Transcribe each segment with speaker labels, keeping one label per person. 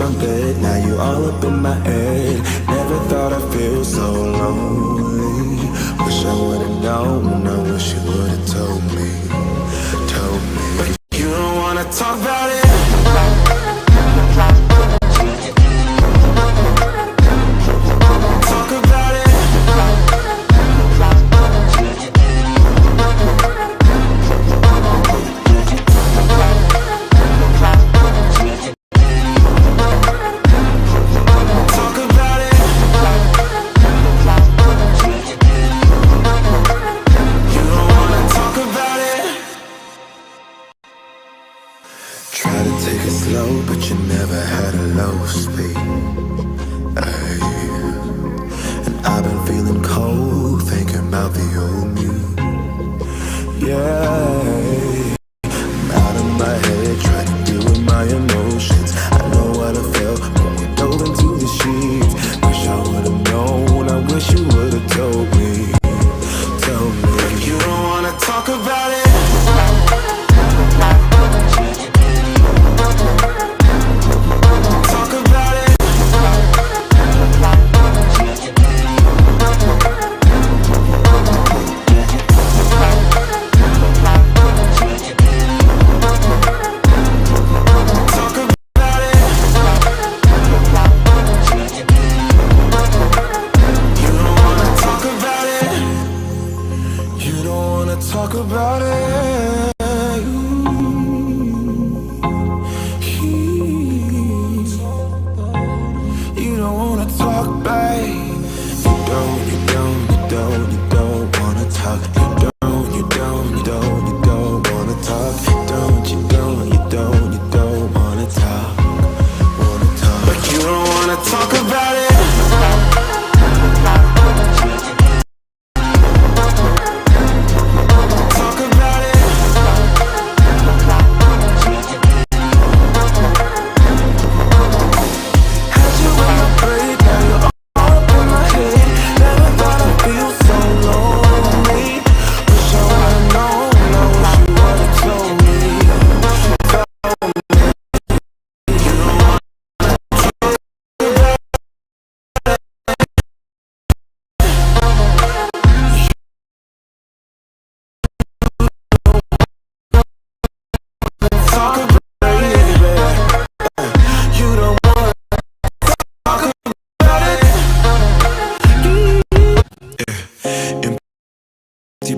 Speaker 1: trumpet, now you all up in my head. Never thought I'd feel so lonely. Wish I would've known, I wish you would've told me. But you don't wanna talk about it. Talk about it. Take it slow, but you never had a low speed. Ay. And I've been feeling cold, thinking about the old me. Yeah, I'm out of my head, trying to deal with my emotions. I know what I felt when we dove into the sheets. Wish I would've known, I wish you would've told me. Told me. But you don't wanna talk about it. Talk about it. You don't wanna talk, babe. You don't wanna talk. You don't wanna talk. You don't wanna talk. But you don't wanna talk about it.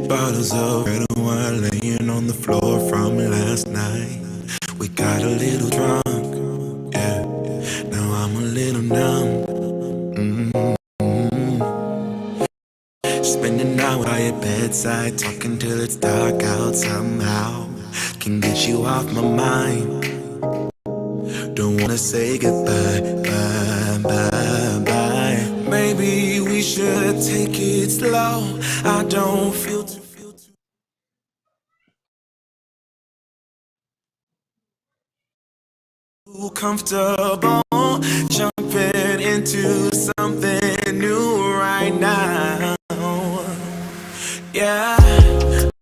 Speaker 1: Bottles of red wine laying on the floor from last night. We got a little drunk, yeah. Now I'm a little numb. Spending an hour by your bedside, talking till it's dark out somehow. Can get you off my mind. Don't wanna say goodbye, bye. Maybe we should take it slow. I don't feel too comfortable jumping into something new right now. Yeah,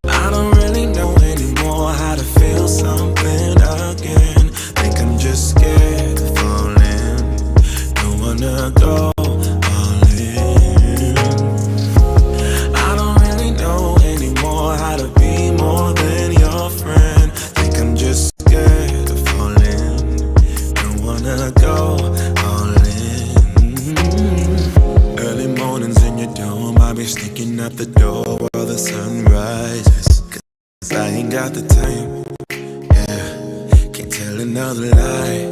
Speaker 1: I don't really know anymore how to feel something again. Think I'm just scared of falling. Don't wanna go all in. I don't really know anymore how to be more than your friend. Think I'm just scared of falling. Don't wanna go all in. Early mornings in your dome, I'll be sneaking out the door while the sun rises. Cause I ain't got the time, yeah, can't tell another lie.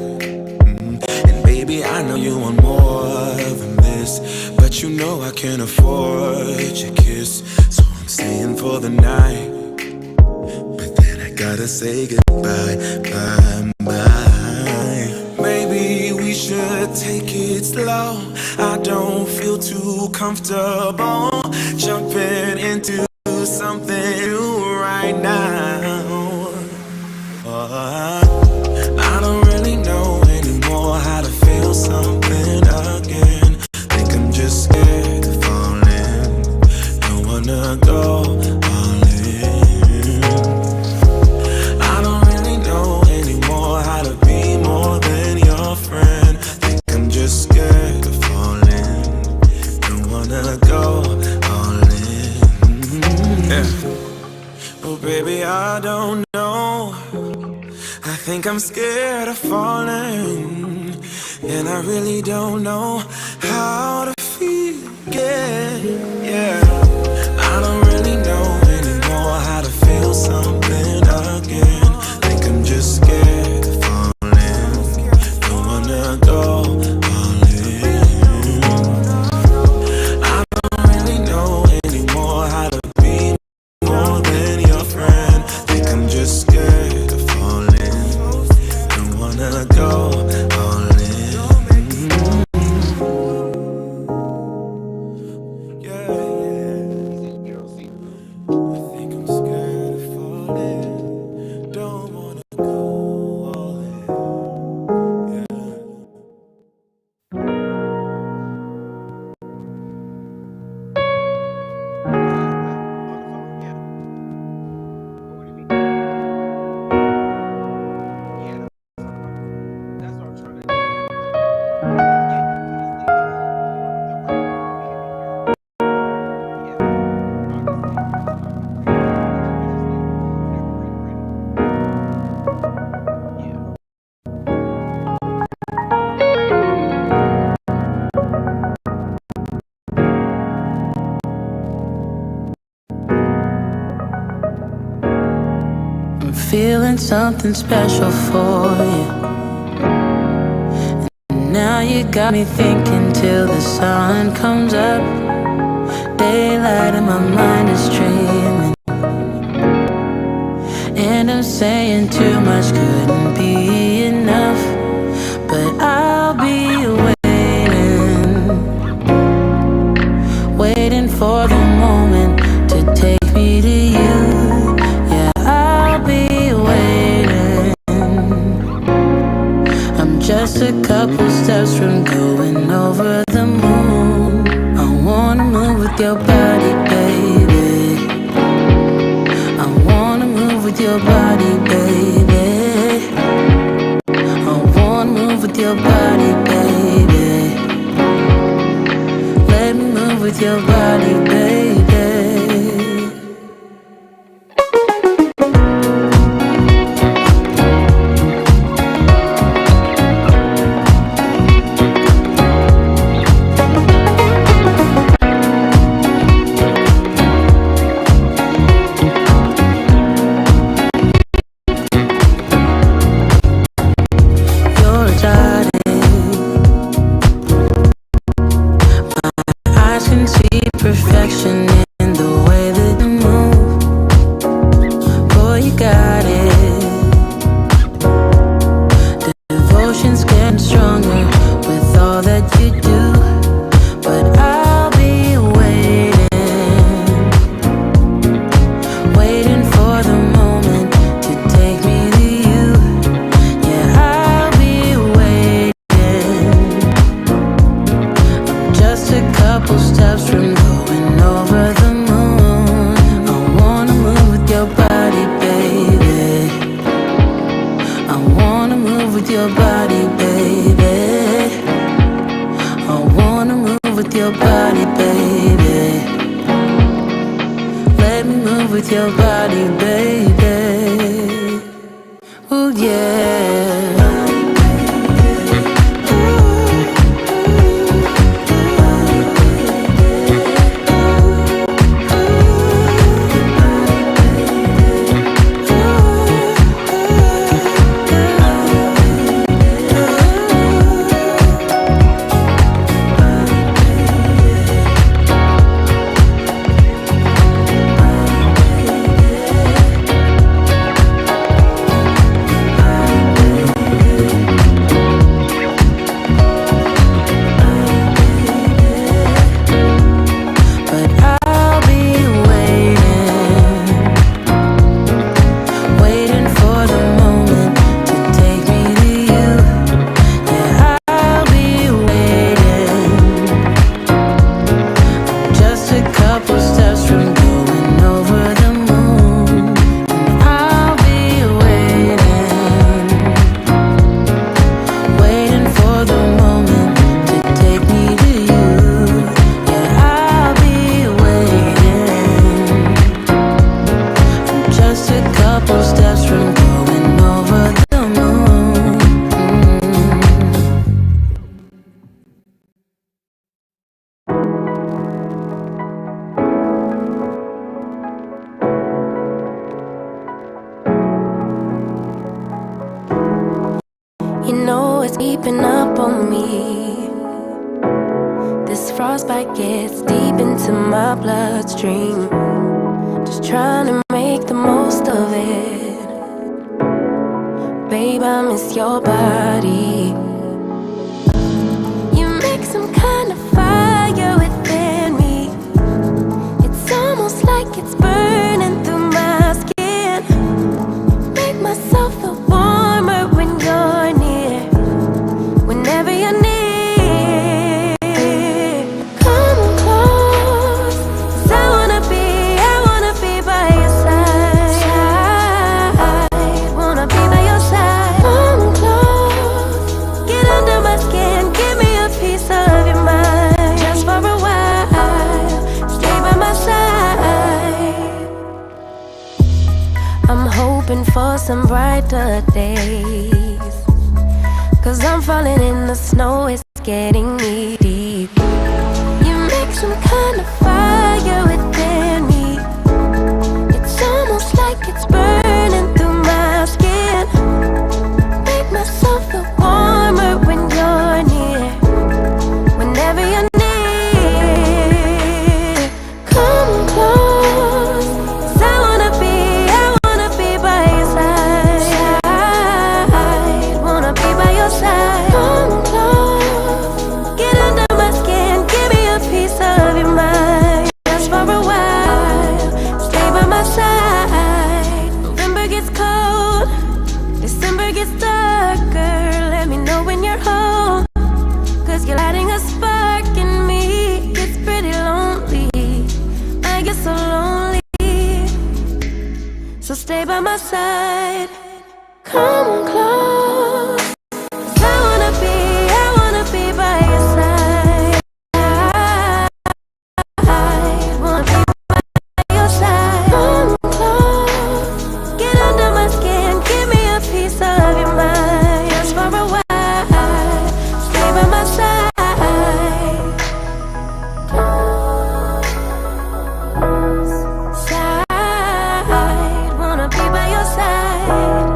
Speaker 1: And baby, I know you want more than this, but you know I can't afford your kiss. So I'm staying for the night, but then I gotta say goodbye, bye. Maybe we should take it slow. I don't feel too comfortable jumping into something new right now. I don't really know anymore how to feel something again. Think I'm just scared of falling. Don't wanna go all in. I don't really know anymore how to be more than your friend. don't know. I think I'm scared of falling, and I really don't know how to feel again. Yeah, I don't really know anymore how to feel something again. Think I'm just scared of falling. Don't wanna go all in. I don't really know anymore how to be more than your friend. Think I'm just scared of falling. Don't wanna go all in. Yeah, yeah. I think I'm scared of falling. Don't wanna go all in. Yeah.
Speaker 2: I'm feeling something special for you. And now you got me thinking till the sun comes up. Daylight and my mind is dreaming. And I'm saying too much couldn't be enough. But I'll be waiting for the moment to take me to you. Yeah, I'll be waiting. I'm just a couple steps from going over the moon. I wanna move with your body, baby. I wanna move with your body, baby. I wanna move with your body, baby. Let me move with your body, baby. You're exotic. My eyes can see perfection in the way that you move. Boy, you got it. The devotion's getting stronger with all that you do. But I'll be waiting for the moment to take me to you. Yeah, I'll be waiting. I'm just a couple steps from going over the moon. I wanna move with your body, baby. I wanna move with your body, baby. I wanna move with your body, baby. Let me move with your body, baby. Ooh, yeah. from going over the moon.
Speaker 3: You know it's creeping up on me. This frostbite gets deep into my bloodstream. Just trying to make the most of it. Babe, I miss your body. You make some kind of fire within me. It's almost like it's burning through my skin. Make myself feel warmer when you're near. Whenever you're near, come close. 'Cause I wanna be by your side. Wanna be by your side. Come close, get under my skin, give me a piece of your mind. Just for a while, stay by my side. I'm hoping for some brighter days, 'cause I'm falling in the snow, it's getting knee deep. You make some kind of fire within me. It's almost like it's burning through my skin. Make myself feel warmer when you're near. Whenever you're near, come close. 'Cause I wanna be by your side. Wanna be by your side. Come close, get under my skin, give me a piece of your mind. Just for a while, stay by my side. November gets cold, December gets darker. Let me know when you're home, 'cause you're lighting a spark in me. It's pretty lonely, I get so lonely. So stay by my side, come close. 'Cause I wanna be by your side. Wanna be by your side. Come close, get under my skin, give me a piece of your mind. Just for a while, stay by my side. Close side, wanna be by your side.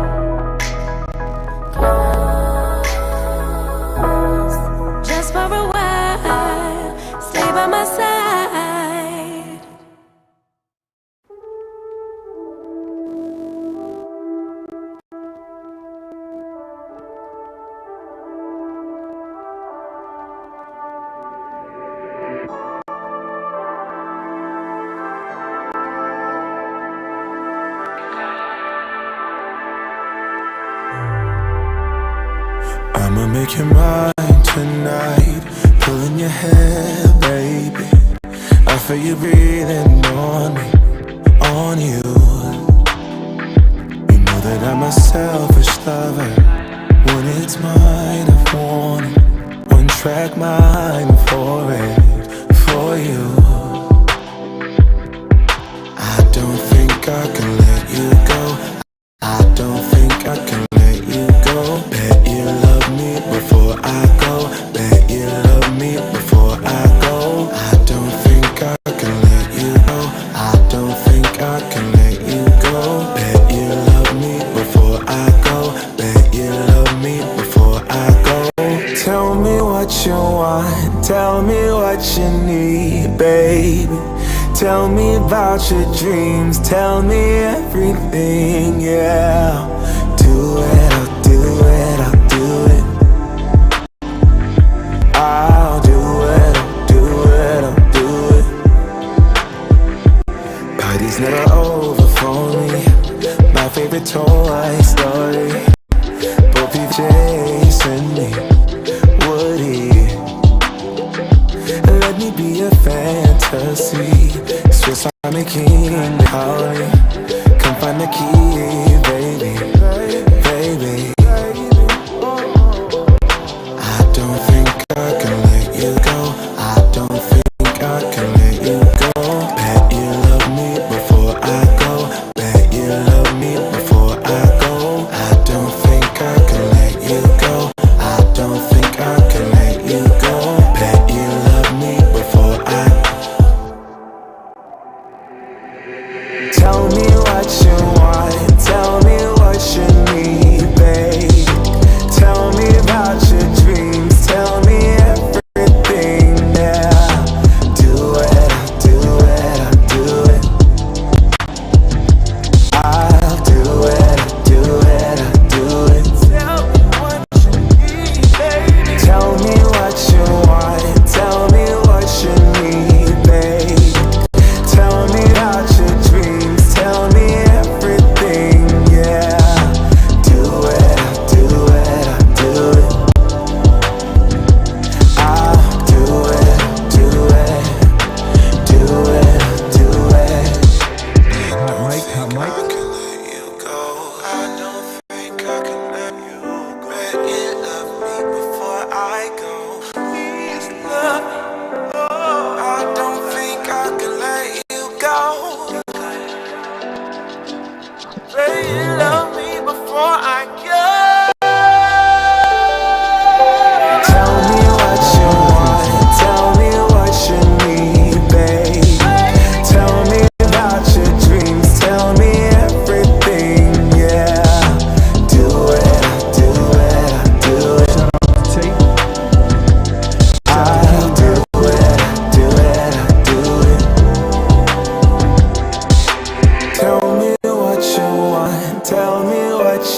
Speaker 3: Close, just for a while, stay by my side.
Speaker 1: I'ma make you mine tonight. Pulling your hair, baby. I feel you breathing on me, on you. You know that I'm a selfish lover. When it's mine, I want it. One track mind for it, for you. I don't think I can let you go. I don't think I can let you go. Bet you love me before I go. Bet you love me before I go. I don't think I can let you go. I don't think I can let you go. Bet you love me before I go. Bet you love me before I go. Tell me what you want. Tell me what you need, baby. Tell me about your dreams. Tell me everything, yeah. Do it, I'll do it, I'll do it. I'll do it, I'll do it, I'll do it. Party's never over for me. My favorite Toy Story. Both people chasing me. Woody, let me be a fantasy. Swiss Army King, Holly. Come find the key, baby.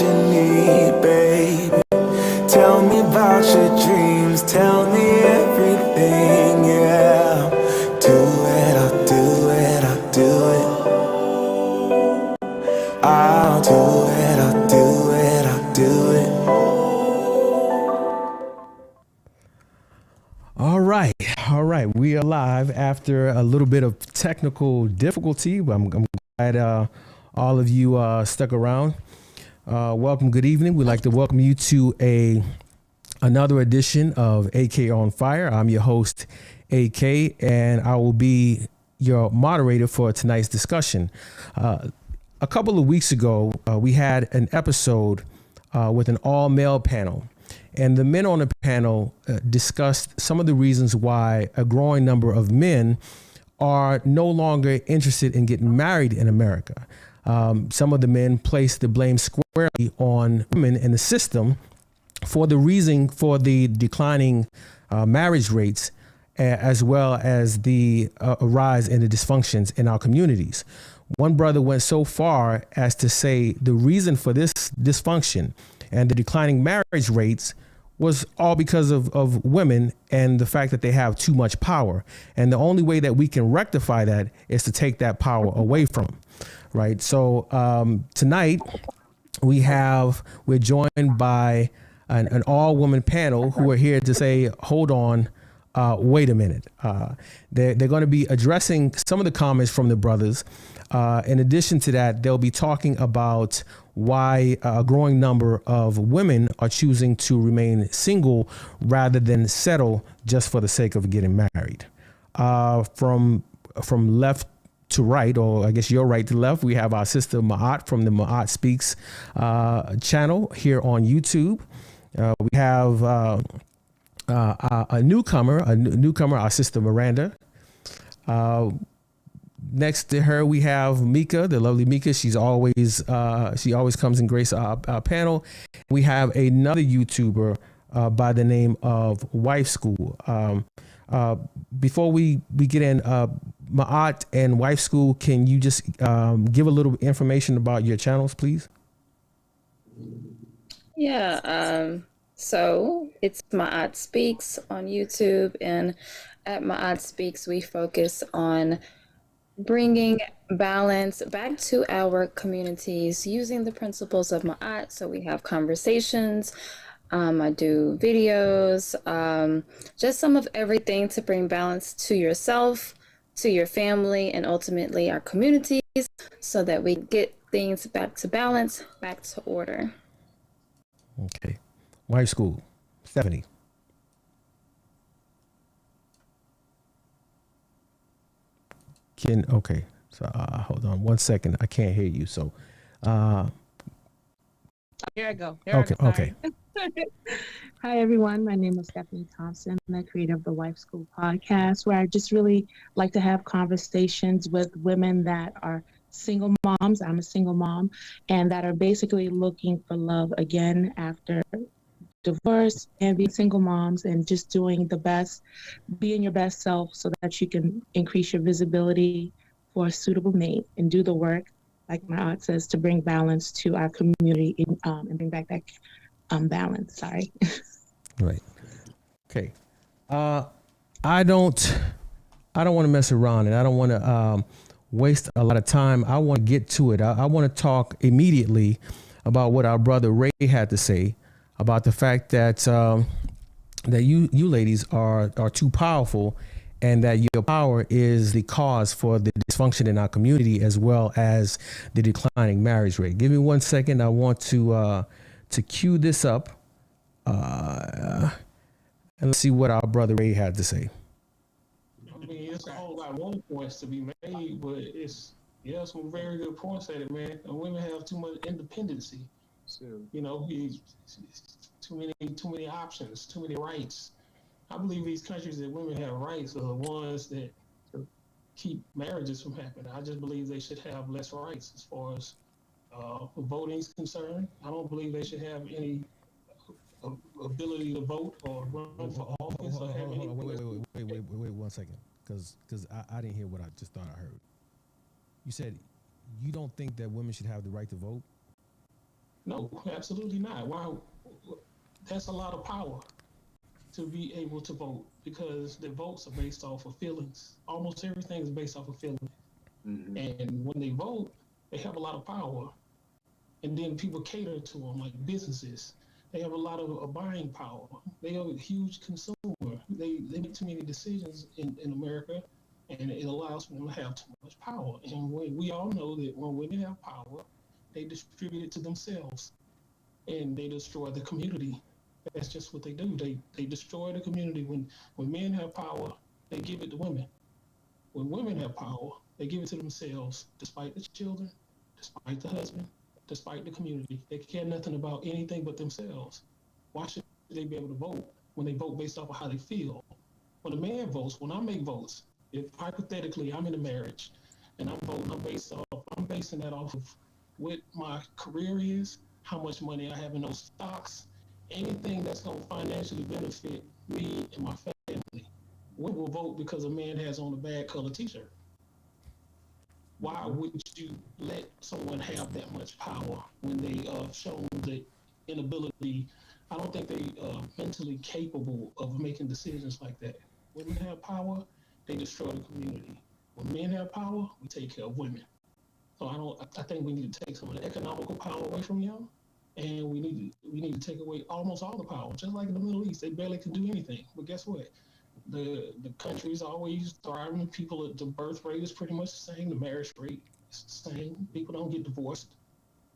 Speaker 1: you need, baby. Tell me about your dreams, tell me everything, yeah. Do it, I'll do it, I'll do it. I'll do it, I'll do it, I'll do it.
Speaker 4: All right. We are live after a little bit of technical difficulty. I'm glad all of you stuck around. Welcome. Good evening. We'd like to welcome you to another edition of AK on Fire. I'm your host, AK, and I will be your moderator for tonight's discussion. A couple of weeks ago, we had an episode with an all-male panel. And the men on the panel discussed some of the reasons why a growing number of men are no longer interested in getting married in America. Some of the men placed the blame squarely on women in the system for the reason for the declining marriage rates, as well as the rise in the dysfunctions in our communities. One brother went so far as to say the reason for this dysfunction and the declining marriage rates was all because of women and the fact that they have too much power. And the only way that we can rectify that is to take that power away from them, right? So tonight we're joined by an all-woman panel who are here to say, hold on, wait a minute. They're going to be addressing some of the comments from the brothers. In addition to that, they'll be talking about why a growing number of women are choosing to remain single rather than settle just for the sake of getting married. From left to right, or I guess your right to left, we have our sister Ma'at from the Ma'at Speaks channel here on YouTube. We have a newcomer, our sister Miranda. Next to her, we have Mika, the lovely Mika. She always comes and graces our panel. We have another YouTuber by the name of Wife School. Before we get in, Ma'at and Wife School, can you just give a little information about your channels, please?
Speaker 5: Yeah, so it's Ma'at Speaks on YouTube, and at Ma'at Speaks, we focus on bringing balance back to our communities using the principles of Ma'at. So we have conversations, I do videos, just some of everything to bring balance to yourself, to your family, and ultimately our communities, so that we get things back to balance, back to order.
Speaker 4: Okay. Wife School, Stephanie. Okay. So hold on 1 second. I can't hear you. So
Speaker 6: here I go.
Speaker 4: Okay.
Speaker 6: Hi, everyone. My name is Stephanie Thompson. I'm the creator of the Wife School podcast, where I just really like to have conversations with women that are single moms. I'm a single mom, and that are basically looking for love again after divorce and being single moms, and just doing the best, being your best self so that you can increase your visibility for a suitable mate and do the work, like my aunt says, to bring balance to our community and bring back that balance. Sorry.
Speaker 4: Right. Okay. I don't want to mess around, and I don't want to waste a lot of time. I want to get to it. I want to talk immediately about what our brother Ray had to say about the fact that that you ladies are too powerful, and that your power is the cause for the dysfunction in our community, as well as the declining marriage rate. Give me 1 second. I want to cue this up, and let's see what our brother Ray had to say.
Speaker 7: I mean, it's a whole lot more points to be made, but it's some very good points at it, man. And women have too much independency. So, too many options, too many rights. I believe these countries that women have rights are the ones that keep marriages from happening. I just believe they should have less rights as far as voting is concerned. I don't believe they should have any ability to vote or run for office.
Speaker 4: Wait 1 second, because I didn't hear what I just thought I heard. You said you don't think that women should have the right to vote?
Speaker 7: No, absolutely not. Why? That's a lot of power to be able to vote because the votes are based off of feelings. Almost everything is based off of feelings. And when they vote, they have a lot of power. And then people cater to them, like businesses. They have a lot of buying power. They are a huge consumer. They make too many decisions in America, and it allows them to have too much power. And we all know that when women have power, they distribute it to themselves, and they destroy the community. That's just what they do. They destroy the community. When men have power, they give it to women. When women have power, they give it to themselves, despite the children, despite the husband, despite the community. They care nothing about anything but themselves. Why should they be able to vote when they vote based off of how they feel? When a man votes, when I make votes, if hypothetically I'm in a marriage and I'm voting, I'm basing that off of what my career is, how much money I have in those stocks, anything that's going to financially benefit me and my family. Women will vote because a man has on a bad color t-shirt. Why would you let someone have that much power when they shown the inability? I don't think they are mentally capable of making decisions like that. Women have power, they destroy the community. When men have power, we take care of women. So I think we need to take some of the economical power away from them, and we need to take away almost all the power. Just like in the Middle East, they barely can do anything. But guess what? The country's always thriving. People, the birth rate is pretty much the same. The marriage rate is the same. People don't get divorced.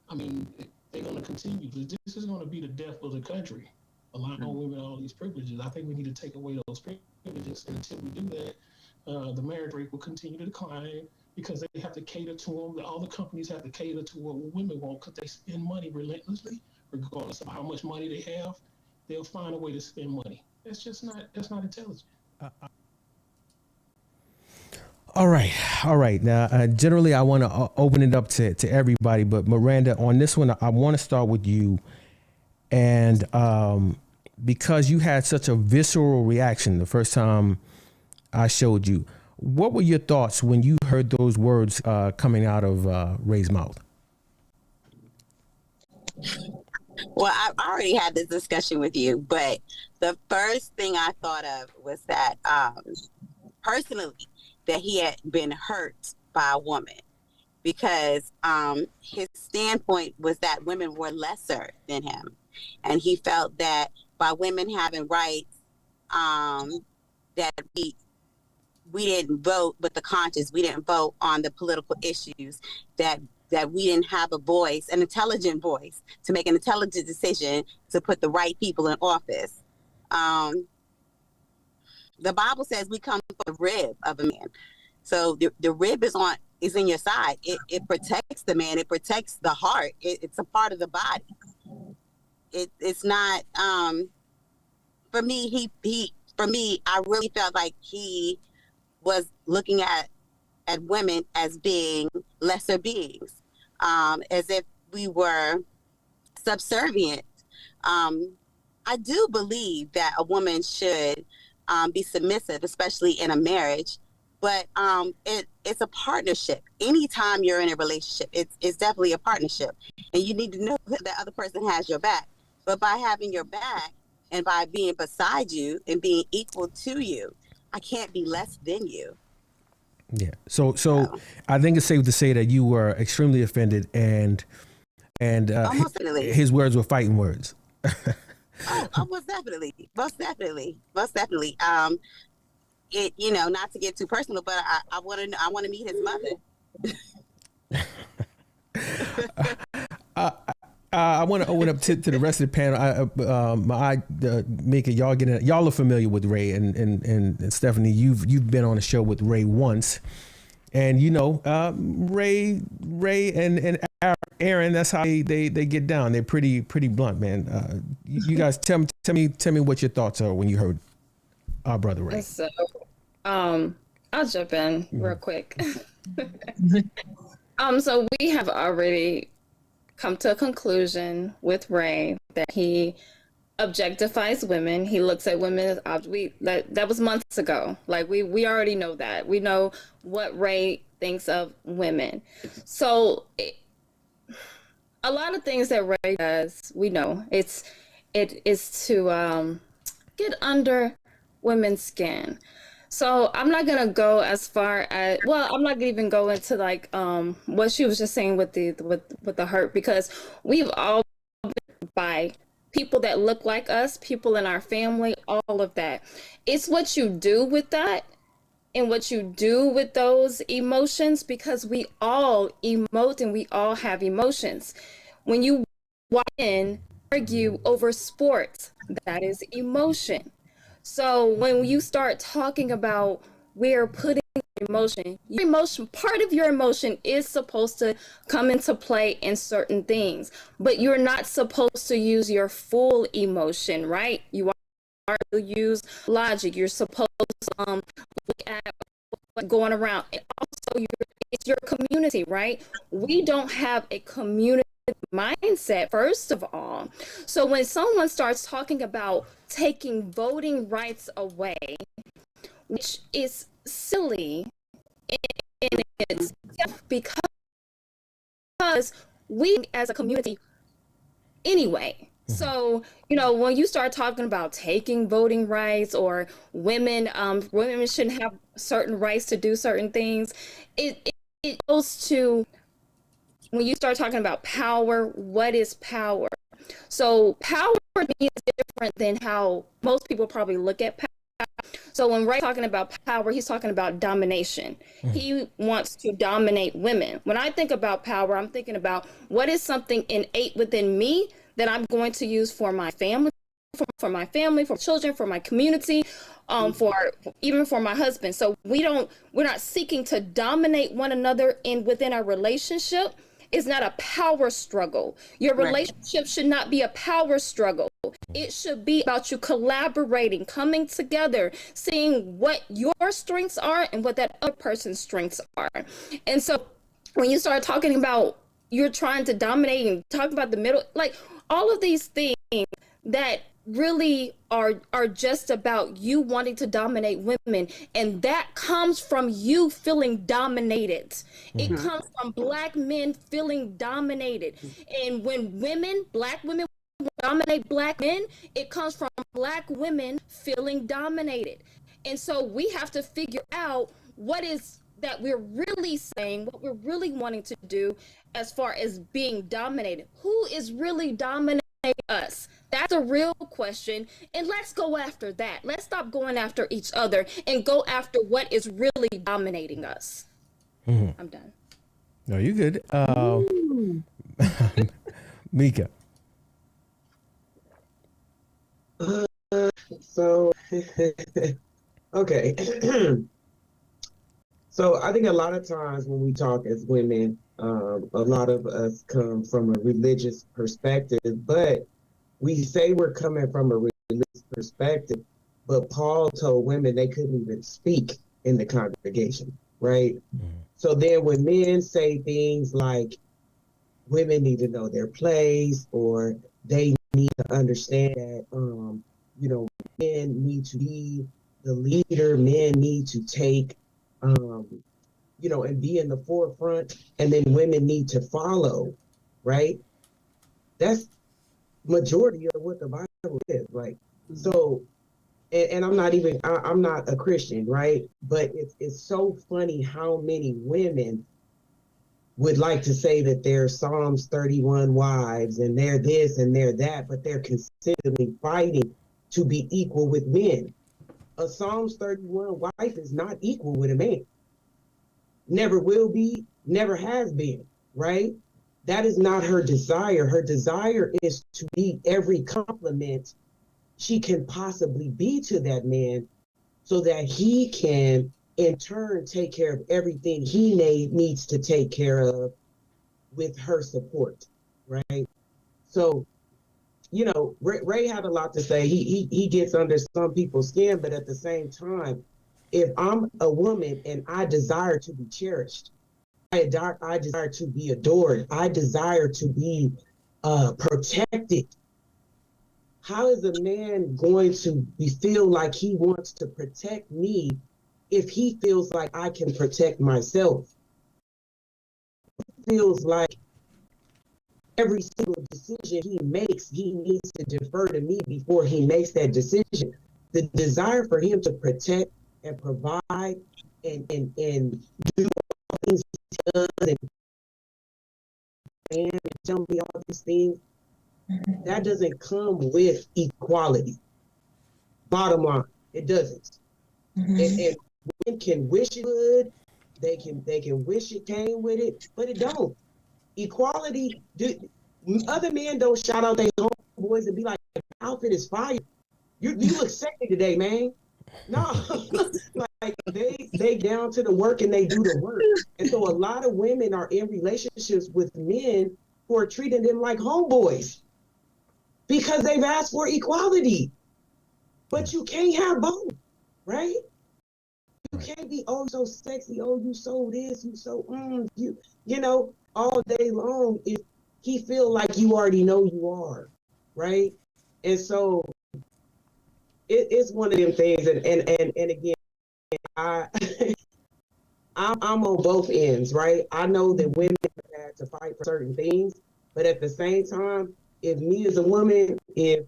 Speaker 7: I mean, they're going to continue. This is going to be the death of the country, allowing women all these privileges. I think we need to take away those privileges. And until we do that, the marriage rate will continue to decline because they have to cater to them. All the companies have to cater to what women want because they spend money relentlessly, regardless of how much money they have. They'll find a way to spend money. That's not intelligent.
Speaker 4: All right. Now, generally, I want to open it up to everybody, but Miranda, on this one, I want to start with you, and because you had such a visceral reaction the first time I showed you, what were your thoughts when you heard those words coming out of Ray's mouth?
Speaker 8: Well, I already had this discussion with you, but the first thing I thought of was that personally, that he had been hurt by a woman because his standpoint was that women were lesser than him. And he felt that by women having rights, that we didn't vote with the conscience. We didn't vote on the political issues, that we didn't have a voice, an intelligent voice, to make an intelligent decision to put the right people in office. The Bible says we come from the rib of a man. So the rib is in your side. It protects the man. It protects the heart. It's a part of the body. It's not, for me, I really felt like he was looking at women as being lesser beings, as if we were subservient. I do believe that a woman should be submissive, especially in a marriage, but it's a partnership. Anytime you're in a relationship, it's definitely a partnership, and you need to know that the other person has your back. But by having your back and by being beside you and being equal to you, I can't be less than you.
Speaker 4: Yeah. So I think it's safe to say that you were extremely offended, and his words were fighting words.
Speaker 8: Most definitely. It, not to get too personal, but I want to meet his mother.
Speaker 4: I want to open up to the rest of the panel. Mika, y'all are familiar with Ray, and Stephanie, you've been on a show with Ray once, and Ray and Aaron, that's how they get down. They're pretty blunt, man. You guys tell me what your thoughts are when you heard our brother Ray.
Speaker 5: So, I'll jump in real quick. So we have already come to a conclusion with Ray that he objectifies women. He looks at women as objects. That was months ago. Like we already know that. We know what Ray thinks of women. So a lot of things that Ray does, we know it is to get under women's skin. So I'm not gonna go as far as, well, I'm not gonna even go into like what she was just saying with the hurt, because we've all been by people that look like us, people in our family, all of that. It's what you do with that and what you do with those emotions, because we all emote and we all have emotions. When you walk in, argue over sports, that is emotion. So when you start talking about we're putting your emotion, part of your emotion is supposed to come into play in certain things, but you're not supposed to use your full emotion, right? You are to use logic. You're supposed to look at what's going around. And also, it's your community, right? We don't have a community mindset, first of all. So when someone starts talking about taking voting rights away, which is silly, and it's because we as a community anyway. So, when you start talking about taking voting rights, or women shouldn't have certain rights to do certain things, it goes to, when you start talking about power, what is power? So power to me is different than how most people probably look at power. So when Ray's talking about power, he's talking about domination. He wants to dominate women. When I think about power, I'm thinking about what is something innate within me that I'm going to use for my family, for children, for my community, for my husband. So we're not seeking to dominate one another within our relationship. It's not a power struggle. Your relationship should not be a power struggle. It should be about you collaborating, coming together, seeing what your strengths are and what that other person's strengths are. And so when you start talking about you're trying to dominate and talk about the middle, like all of these things that really are just about you wanting to dominate women, and that comes from you feeling dominated. It comes from Black men feeling dominated. And when Black women dominate Black men, it comes from Black women feeling dominated. And so we have to figure out what is that we're really saying, what we're really wanting to do as far as being dominated. Who is really dominating us? That's a real question, and let's go after that. Let's stop going after each other and go after what is really dominating us. I'm done.
Speaker 4: No, you're good. Mika.
Speaker 9: So, okay. So I think a lot of times when we talk as women, a lot of us come from a religious perspective, but we say we're coming from a religious perspective, but Paul told women they couldn't even speak in the congregation, right? So then when men say things like women need to know their place, or they need to understand that, men need to be the leader, men need to take, and be in the forefront, and then women need to follow, right? That's majority of what the Bible is, right? So, and I'm not even, I'm not a Christian, right? But it's so funny how many women would like to say that they're Psalms 31 wives and they're this and they're that, but they're consistently fighting to be equal with men. A Psalms 31 wife is not equal with a man. Never will be, never has been, right? That is not her desire. Her desire is to be every compliment she can possibly be to that man, so that he can in turn take care of everything he needs to take care of with her support, right? So, Ray had a lot to say. He gets under some people's skin, but at the same time, if I'm a woman and I desire to be cherished, I desire to be adored, I desire to be protected, how is a man going to feel like he wants to protect me if he feels like I can protect myself? Feels like every single decision he makes, he needs to defer to me before he makes that decision. The desire for him to protect and provide and do all things he does and tell me all these things, that doesn't come with equality. Bottom line, it doesn't. And women can wish it would, they can wish it came with it, but it don't. Equality, other men don't shout out their homeboys and be like, the outfit is fire. You look sexy today, man. No, like they down to the work and they do the work. And so a lot of women are in relationships with men who are treating them like homeboys because they've asked for equality. But you can't have both, right? You can't be, oh, so sexy, oh, you so this, you so, you know, all day long. If he feel like you already know you are, right? And so it's one of them things, and again, I'm on both ends, right? I know that women have had to fight for certain things, but at the same time, if me as a woman, if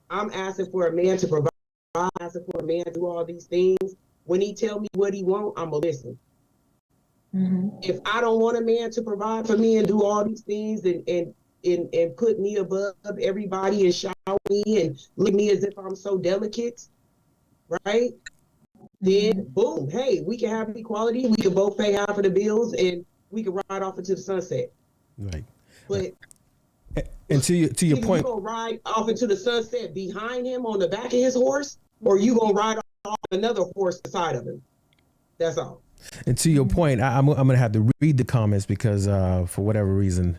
Speaker 9: I'm asking for a man to provide, asking for a man to do all these things, when he tell me what he want, I'm gonna listen. If I don't want a man to provide for me and do all these things and put me above everybody and shower me and look at me as if I'm so delicate, right? Then boom, hey, we can have equality. We can both pay half of the bills and we can ride off into the sunset.
Speaker 4: Right.
Speaker 9: But
Speaker 4: and to your point,
Speaker 9: you gonna ride off into the sunset behind him on the back of his horse, or you gonna ride off another horse beside of him? That's all.
Speaker 4: And to your point, I'm gonna have to read the comments because for whatever reason,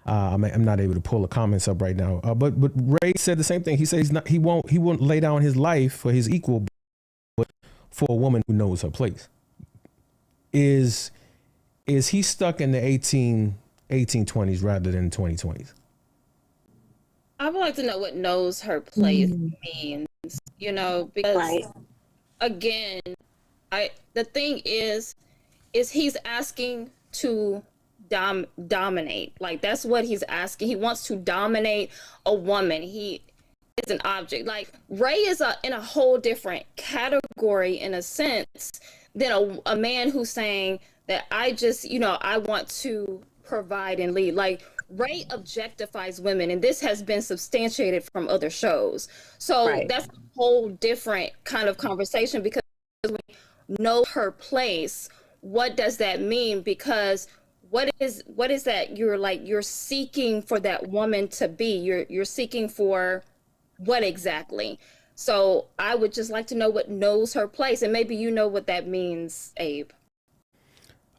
Speaker 4: I'm not able to pull the comments up right now. But Ray said the same thing. He says he won't lay down his life for his equal, but for a woman who knows her place. Is he stuck in the 1820s rather than 2020s?
Speaker 5: I would like to know what knows her place means, you know, because again, the thing is he's asking to dominate. Like, that's what he's asking. He wants to dominate a woman. He is an object. Like, Ray is in a whole different category in a sense than a man who's saying that I just, you know, I want to provide and lead. Like, Ray objectifies women, and this has been substantiated from other shows. So that's a whole different kind of conversation, because we know her place. What does that mean? Because what is that you're seeking for that woman to be? You're seeking for what exactly? So I would just like to know what knows her place, and maybe you know what that means, Abe.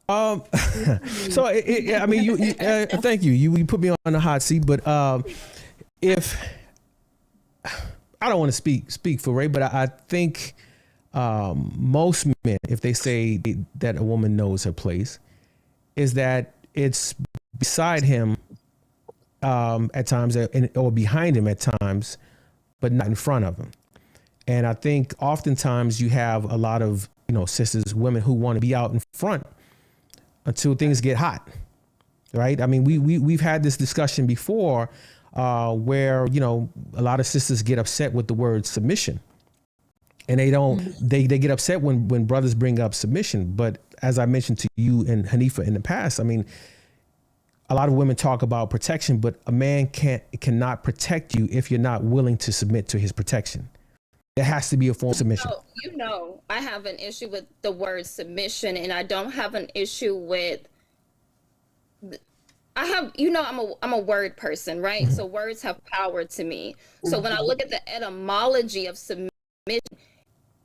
Speaker 4: So I mean, you thank you. You put me on the hot seat, but if I don't want to speak for Ray, but I think most men, if they say that a woman knows her place, is that it's beside him at times, or behind him at times, but not in front of him. And I think oftentimes you have a lot of, you know, sisters, women who want to be out in front until things get hot, right? I mean, we've had this discussion before where, you know, a lot of sisters get upset with the word submission, and they get upset when brothers bring up submission. But as I mentioned to you and Hanifa in the past, I mean, a lot of women talk about protection, but a man cannot protect you if you're not willing to submit to his protection. There has to be a form of submission.
Speaker 5: You know, I have an issue with the word submission, and I don't have an issue with. I'm a word person, right? So words have power to me. So when I look at the etymology of submission,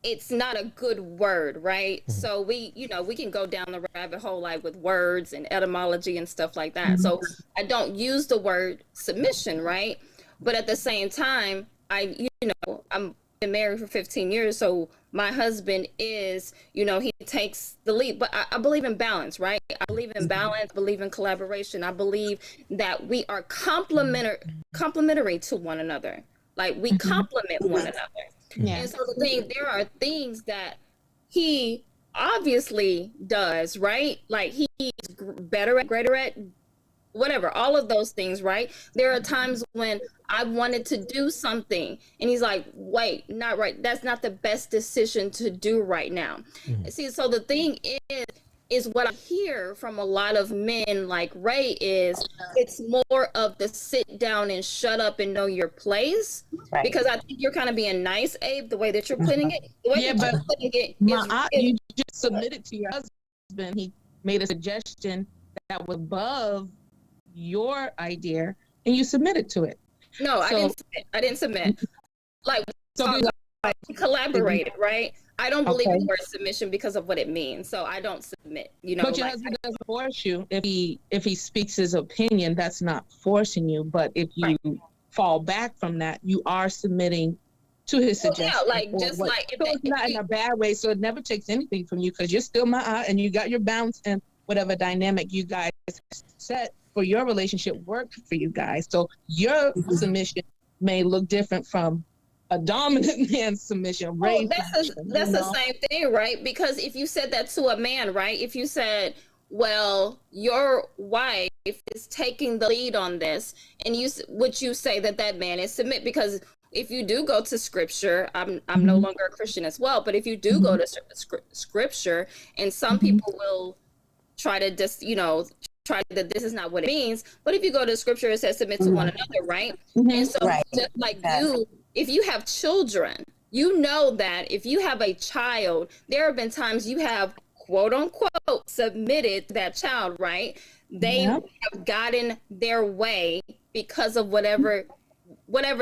Speaker 5: it's not a good word, right? So we can go down the rabbit hole like with words and etymology and stuff like that. So I don't use the word submission, right? But at the same time, I'm been married for 15 years, so my husband is, he takes the lead. But I believe in balance, right? I believe in balance, believe in collaboration. I believe that we are complementary to one another. Like, we complement one another. Yeah. And so there are things that he obviously does, right? Like, he's greater at whatever, all of those things, right? There are times when I wanted to do something and he's like, wait, not right. That's not the best decision to do right now. See, so the thing is what I hear from a lot of men like Ray is it's more of the sit down and shut up and know your place.
Speaker 8: Right.
Speaker 5: Because I think you're kind of being nice, Abe, the way that you're putting it. The way
Speaker 6: Yeah,
Speaker 5: that
Speaker 6: but
Speaker 5: you're putting it
Speaker 6: you just submitted to your husband. He made a suggestion that was above your idea, and you submitted to it.
Speaker 5: No, I didn't submit. Like, we collaborated, right? I don't believe in the word submission because of what it means. So I don't submit, you know.
Speaker 6: But your husband doesn't force you. If he speaks his opinion, that's not forcing you. But if you fall back from that, you are submitting to his suggestion.
Speaker 5: Yeah, like just like
Speaker 6: so it's not in a bad way. So it never takes anything from you because you're still my eye and you got your balance and whatever dynamic you guys set for your relationship worked for you guys. So your submission may look different from a dominant man's submission.
Speaker 5: That's the same thing, right? Because if you said that to a man, right? If you said, well, your wife is taking the lead on this, and would you say that man is submit? Because if you do go to scripture, I'm no longer a Christian as well, but if you do go to scripture, and some people will try to just, try that this is not what it means, but if you go to scripture, it says submit to one another, right? And so just like if you have children, you know that if you have a child, there have been times you have quote unquote submitted to that child, right? They have gotten their way because of whatever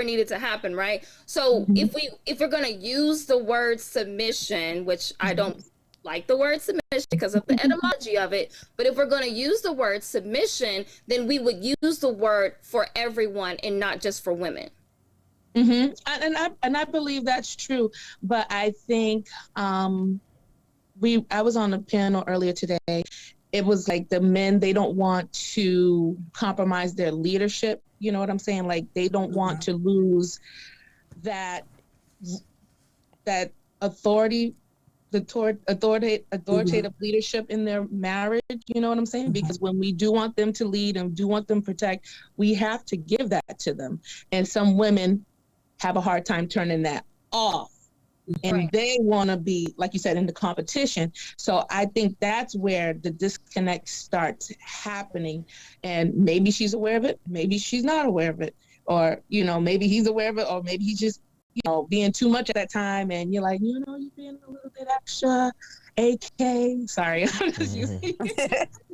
Speaker 5: needed to happen, right? So if we're going to use the word submission, which I don't like the word submission because of the etymology of it, but if we're going to use the word submission, then we would use the word for everyone and not just for women.
Speaker 6: And I believe that's true, but I think I was on a panel earlier today. It was like the men, they don't want to compromise their leadership. You know what I'm saying? Like they don't want to lose that authority, the authoritative leadership in their marriage. You know what I'm saying? Because when we do want them to lead and do want them to protect, we have to give that to them. And some women have a hard time turning that off. And they want to be, like you said, in the competition. So I think that's where the disconnect starts happening. And maybe she's aware of it. Maybe she's not aware of it. Or, maybe he's aware of it. Or maybe he's just, being too much at that time. And you're like, you're being a little bit extra. AK. Sorry. I'm just using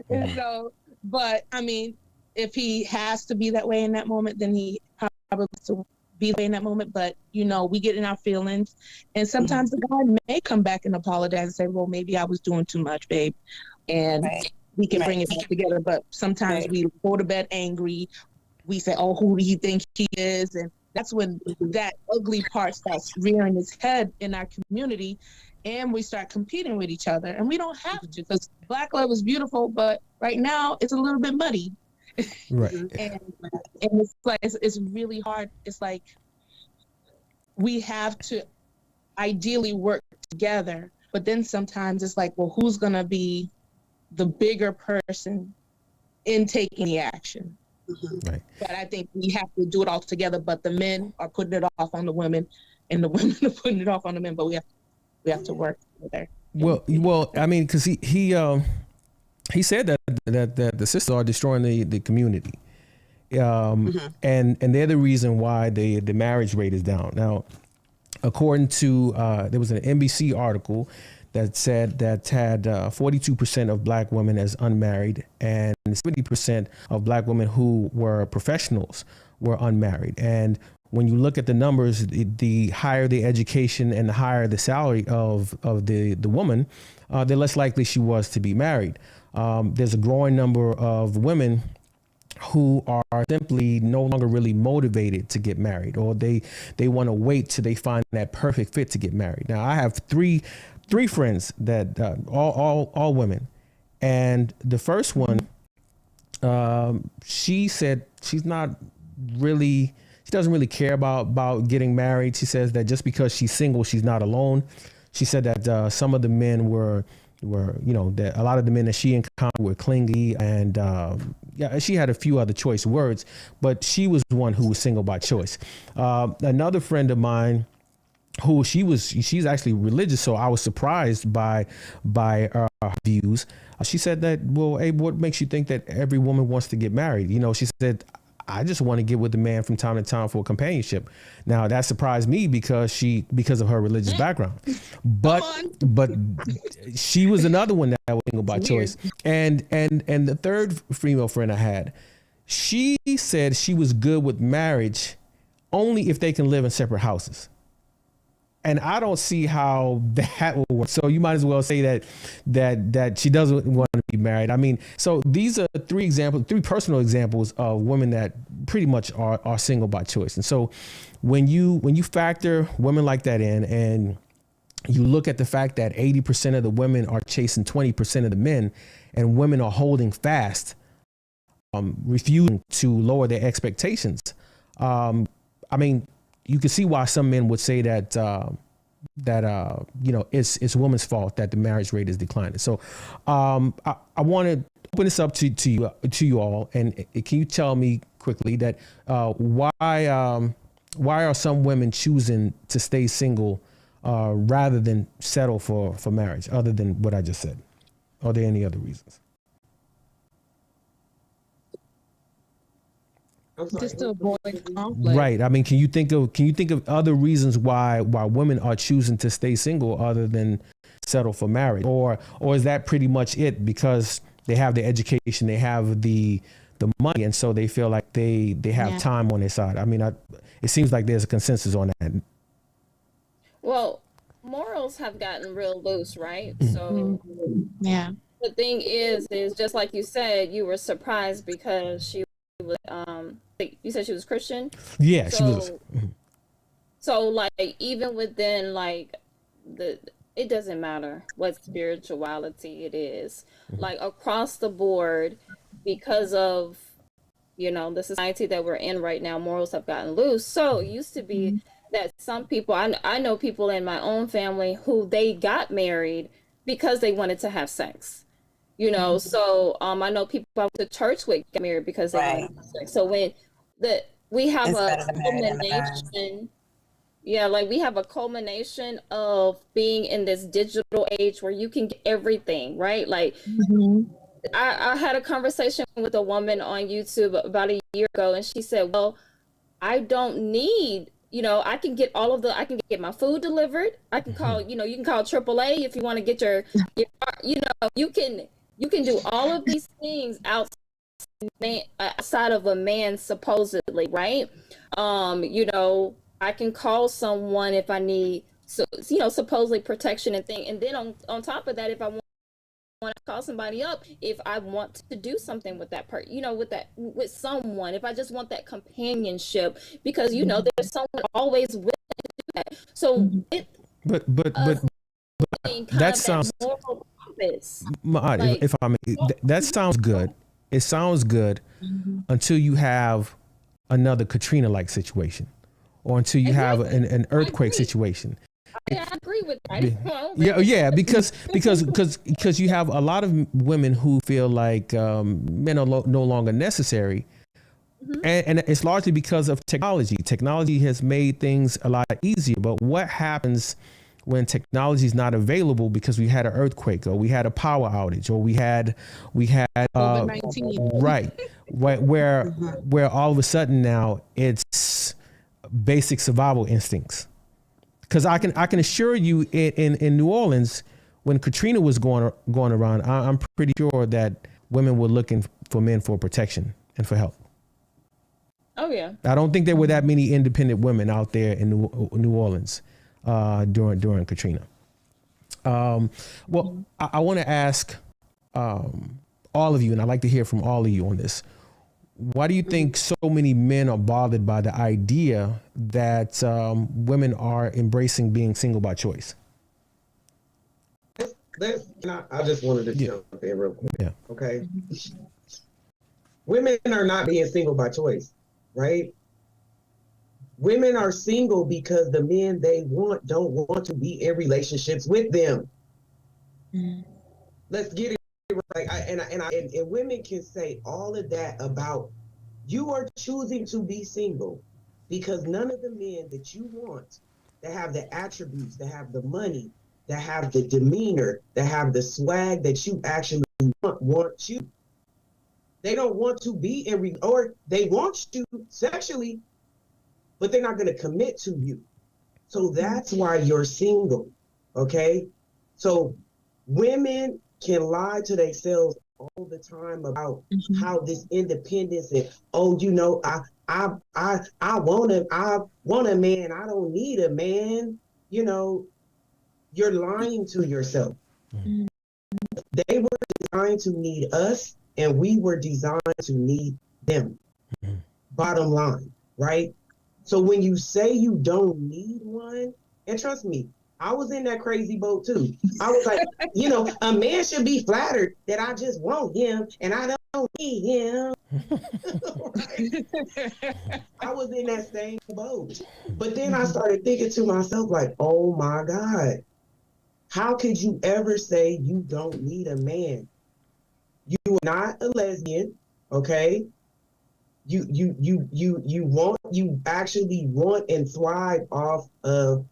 Speaker 6: And so, but I mean, if he has to be that way in that moment, then he probably has to be in that moment, but we get in our feelings, and sometimes the guy may come back and apologize and say, well, maybe I was doing too much, babe, and we can bring it back together. But sometimes we go to bed angry. We say, oh, who do you think he is? And that's when that ugly part starts rearing its head in our community, and we start competing with each other. And we don't have to, because Black love is beautiful, but right now it's a little bit muddy.
Speaker 4: Right.
Speaker 6: and it's like it's really hard. It's like we have to ideally work together, but then sometimes it's like, well, who's gonna be the bigger person in taking the action?
Speaker 4: Right.
Speaker 6: But I think we have to do it all together. But the men are putting it off on the women, and the women are putting it off on the men. But we have to work together.
Speaker 4: Well, I mean, because he said that the sisters are destroying the community, and they're the reason why the marriage rate is down. Now, according to there was an NBC article that said that had 42% of Black women as unmarried, and 70% of Black women who were professionals were unmarried. And when you look at the numbers, the higher the education and the higher the salary of the woman, the less likely she was to be married. There's a growing number of women who are simply no longer really motivated to get married, or they want to wait till they find that perfect fit to get married. Now, I have three friends that all women, and the first one, she said she doesn't really care about getting married. She says that just because she's single, she's not alone. She said that some of the men were that a lot of the men that she encountered were clingy and she had a few other choice words, but she was one who was single by choice. Another friend of mine, who she's actually religious, so I was surprised by her views. She said that, well, Abe, what makes you think that every woman wants to get married? She said, I just want to get with the man from time to time for companionship. Now that surprised me because of her religious background, but she was another one that was single by choice. And the third female friend I had, she said she was good with marriage only if they can live in separate houses. And I don't see how that will work. So you might as well say that she doesn't want to be married. I mean, so these are three personal examples of women that pretty much are single by choice. And so when you factor women like that in, and you look at the fact that 80% of the women are chasing 20% of the men, and women are holding fast, refusing to lower their expectations. I mean, you can see why some men would say that it's women's fault that the marriage rate is declining. So I want to open this up to you all, and can you tell me quickly that why are some women choosing to stay single rather than settle for marriage, other than what I just said? Are there any other reasons?
Speaker 6: Just to avoid conflict.
Speaker 4: Right. I mean, can you think of other reasons why women are choosing to stay single other than settle for marriage, or is that pretty much it, because they have the education, they have the money, and so they feel like they have time on their side? I mean, it seems like there's a consensus on that.
Speaker 5: Well, morals have gotten real loose, right? So
Speaker 6: yeah,
Speaker 5: the thing is just like you said, you were surprised because she was you said she was Christian.
Speaker 4: Yeah, she was.
Speaker 5: So like, even within like it doesn't matter what spirituality it is, like across the board, because of the society that we're in right now, morals have gotten loose. So it used to be that some people, I know people in my own family who they got married because they wanted to have sex. So I know people I went to church with get married because they wanted to have sex. So when we have a culmination, we have a culmination of being in this digital age where you can get everything, right? Like I had a conversation with a woman on YouTube about a year ago, and she said, well, I don't need, I can get I can get my food delivered. I can call, you can call AAA if you want to get your you can do all of these things outside of a man, supposedly, right? I can call someone if I need, supposedly protection and thing. And then on top of that, if I want to call somebody up, if I want to do something with that person, with someone, if I just want that companionship, because there's someone always willing to do that. So
Speaker 4: that sounds. If I may, that sounds good. It sounds good until you have another Katrina-like situation, or until you have an earthquake situation.
Speaker 5: I agree with that.
Speaker 4: Yeah, because you have a lot of women who feel like men are no longer necessary, and it's largely because of technology. Technology has made things a lot easier, but what happens when technology is not available because we had an earthquake, or we had a power outage, or we had right, where all of a sudden now it's basic survival instincts? Because I can assure you, in New Orleans, when Katrina was going around, I'm pretty sure that women were looking for men for protection and for help.
Speaker 5: Oh yeah.
Speaker 4: I don't think there were that many independent women out there in New Orleans during Katrina. Well, I want to ask all of you, and I'd like to hear from all of you on this. Why do you think so many men are bothered by the idea that women are embracing being single by choice?
Speaker 9: I just wanted to jump in real quick.
Speaker 4: Yeah.
Speaker 9: Okay. Women are not being single by choice, right? Women are single because the men they want don't want to be in relationships with them. Let's get it Like, and women can say all of that about you are choosing to be single because none of the men that you want that have the attributes, that have the money, that have the demeanor, that have the swag that you actually want you. They don't want to be or they want you sexually, but they're not going to commit to you. So that's why you're single, okay? So women can lie to themselves all the time about how this independence and, oh, you know, I want a man, I don't need a man. You know, you're lying to yourself. They were designed to need us, and we were designed to need them. Bottom line, right? So when you say you don't need one, and trust me, I was in that crazy boat too. I was like, you know, a man should be flattered that I just want him and I don't need him. I was in that same boat. But then I started thinking to myself, like, oh my God, how could you ever say you don't need a man? You are not a lesbian, okay? You actually want and thrive off of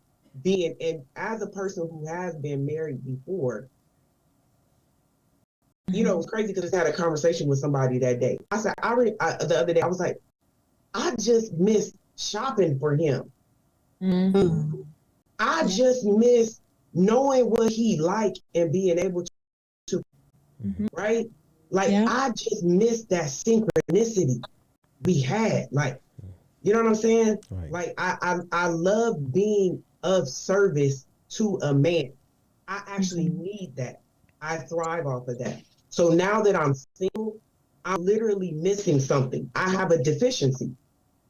Speaker 9: being, and as a person who has been married before, you know, it's crazy because I just had a conversation with somebody that day. I said, the other day, I was like, I just miss shopping for him. I just miss knowing what he liked and being able to, right? Like, I just miss that synchronicity we had. Like, you know what I'm saying? Right. Like, I love being of service to a man. I actually need that. I thrive off of that. So now that I'm single, I'm literally missing something. I have a deficiency.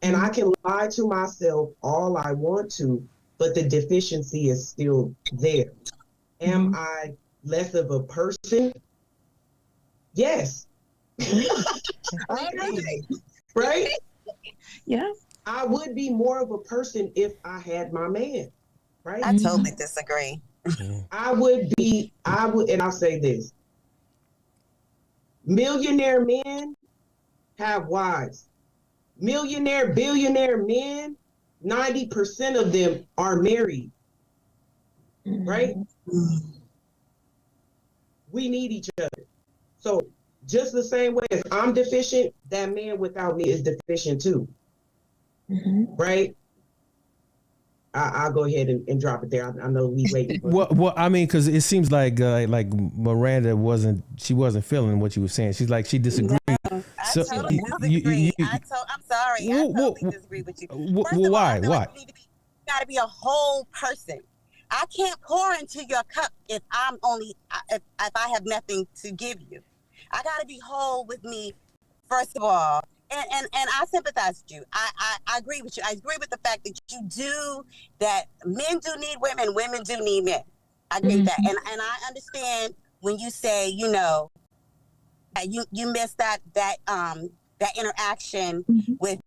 Speaker 9: And I can lie to myself all I want to, but the deficiency is still there. Am I less of a person? Yes. Right?
Speaker 6: Yeah.
Speaker 9: I would be more of a person if I had my man. Right?
Speaker 8: I totally disagree.
Speaker 9: I would, and I'll say this. Millionaire men have wives. Millionaire, billionaire men, 90% of them are married. Right? We need each other. So just the same way as I'm deficient, that man without me is deficient too. Right? I'll go ahead and drop it there. I know we waiting.
Speaker 4: Well, I mean, because it seems like Miranda wasn't feeling what you were saying. She's like, she disagreed.
Speaker 8: No, I totally disagree. I'm sorry. I totally disagree with you. First of all,
Speaker 4: why?
Speaker 8: You got to be a whole person. I can't pour into your cup if if I have nothing to give you. I got to be whole with me, first of all. And I sympathize with you. I agree with you. I agree with the fact that men do need women, women do need men. I agree with that. And I understand when you say, you know, you miss that interaction with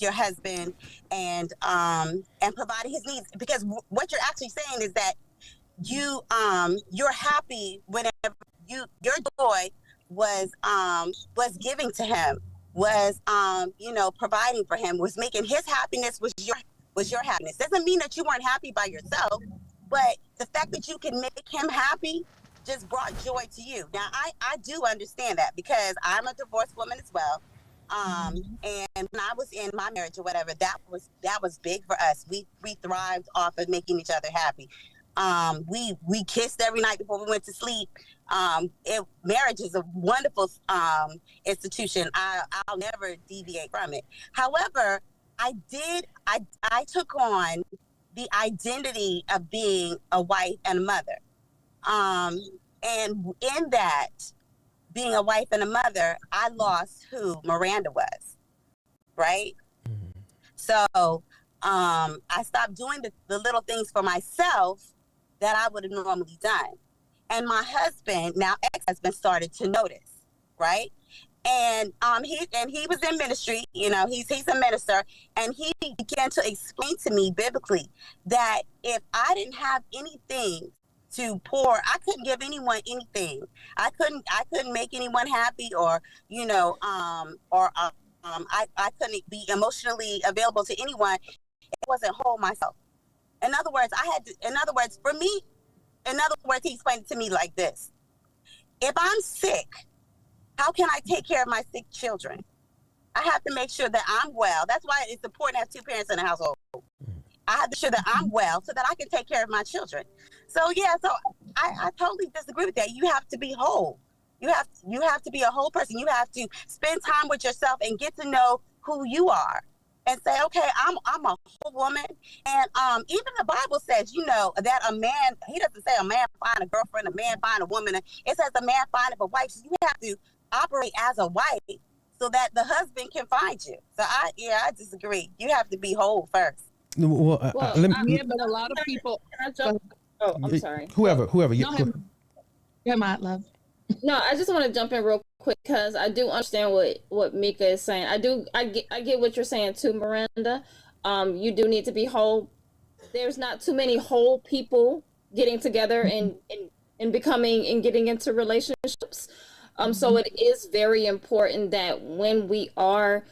Speaker 8: your husband and providing his needs, because what you're actually saying is that you're happy whenever your joy was giving to him, was providing for him, was making his happiness was your happiness. Doesn't mean that you weren't happy by yourself, but the fact that you can make him happy just brought joy to you. Now I do understand that, because I'm a divorced woman as well. And when I was in my marriage or whatever, that was big for us. We thrived off of making each other happy. We kissed every night before we went to sleep. Marriage is a wonderful institution. I'll never deviate from it. However, I took on the identity of being a wife and a mother. And in that, being a wife and a mother, I lost who Miranda was, right? So I stopped doing the little things for myself that I would have normally done. And my husband, now ex-husband, started to notice, right? And he was in ministry, you know, he's a minister, and he began to explain to me biblically that if I didn't have anything to pour. I couldn't give anyone anything. I couldn't make anyone happy, or I couldn't be emotionally available to anyone. It wasn't whole myself. In other words, he explained it to me like this: if I'm sick, how can I take care of my sick children? I have to make sure that I'm well. That's why it's important to have two parents in the household. I have to make sure that I'm well so that I can take care of my children. So I totally disagree with that. You have to be whole. You have to be a whole person. You have to spend time with yourself and get to know who you are, and say, okay, I'm a whole woman. And even the Bible says, that a man, he doesn't say a man find a girlfriend, a man find a woman. It says a man find a wife. So you have to operate as a wife so that the husband can find you. So I disagree. You have to be whole first.
Speaker 4: Well,
Speaker 6: but a lot of people.
Speaker 5: Oh, I'm sorry.
Speaker 4: Whoever.
Speaker 6: Yeah, my love.
Speaker 5: No, I just want to jump in real quick because I do understand what Mika is saying. I get what you're saying too, Miranda. You do need to be whole. There's not too many whole people getting together and becoming and getting into relationships. So it is very important that when we are,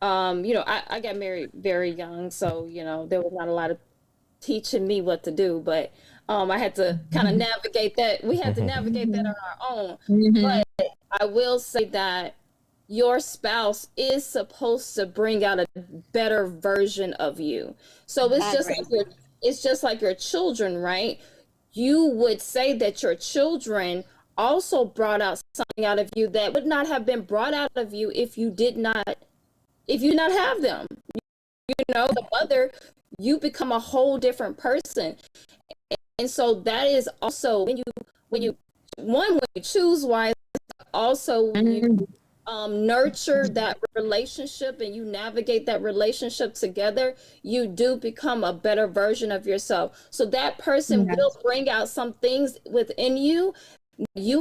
Speaker 5: I got married very young, so there was not a lot of teaching me what to do, but I had to kind of navigate that. We had to navigate that on our own. But I will say that your spouse is supposed to bring out a better version of you. So it's just like your children, right? You would say that your children also brought out something out of you that would not have been brought out of you if you did not have them. The mother, you become a whole different person. And so that is also when you choose wise, also when you nurture that relationship and you navigate that relationship together, you do become a better version of yourself. So that person will bring out some things within you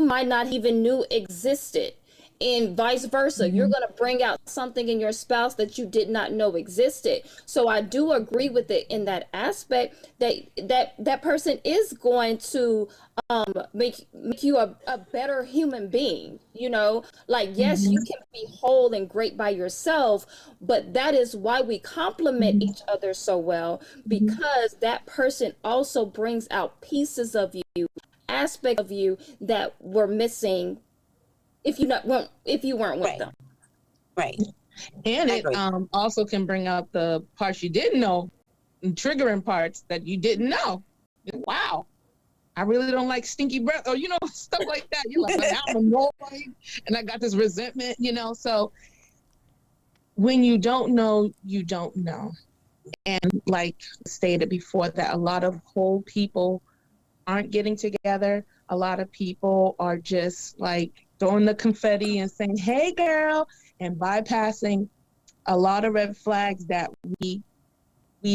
Speaker 5: might not even knew existed. And vice versa, you're going to bring out something in your spouse that you did not know existed. So I do agree with it in that aspect that person is going to make you a better human being. Yes, you can be whole and great by yourself, but that is why we complement each other so well, because that person also brings out pieces of you, aspects of you that were missing if you weren't with them.
Speaker 8: Right.
Speaker 6: And it also can bring out the parts you didn't know, and triggering parts that you didn't know. Wow, I really don't like stinky breath, or stuff like that. You're like, I'm annoyed and I got this resentment, So when you don't know, you don't know. And like stated before, that a lot of whole people aren't getting together. A lot of people are just like throwing the confetti and saying, hey girl, and bypassing a lot of red flags that we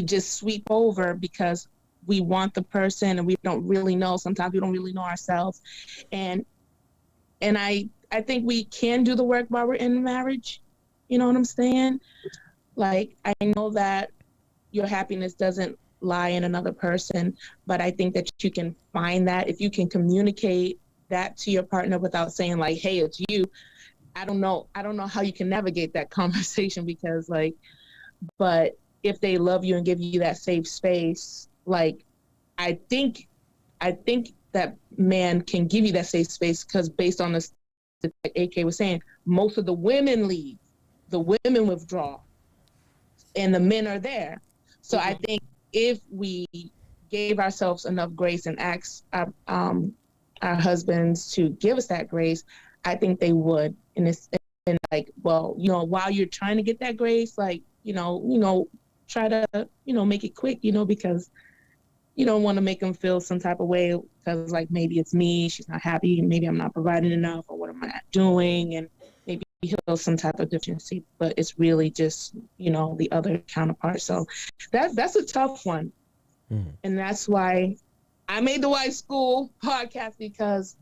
Speaker 6: just sweep over because we want the person and we don't really know. Sometimes we don't really know ourselves. And I think we can do the work while we're in marriage. You know what I'm saying? Like, I know that your happiness doesn't lie in another person, but I think that you can find that if you can communicate that to your partner without saying like, hey, it's you. I don't know how you can navigate that conversation because but if they love you and give you that safe space, like I think that man can give you that safe space, because based on this, like AK was saying, most of the women leave, the women withdraw, and the men are there. So I think if we gave ourselves enough grace and asked our husbands to give us that grace, I think they would. And while you're trying to get that grace, try to, make it quick, because you don't want to make them feel some type of way because like maybe it's me, she's not happy, maybe I'm not providing enough, or what am I not doing, and maybe he feels some type of deficiency, but it's really just, the other counterpart. So that's a tough one. And that's why I made the Wife School podcast, because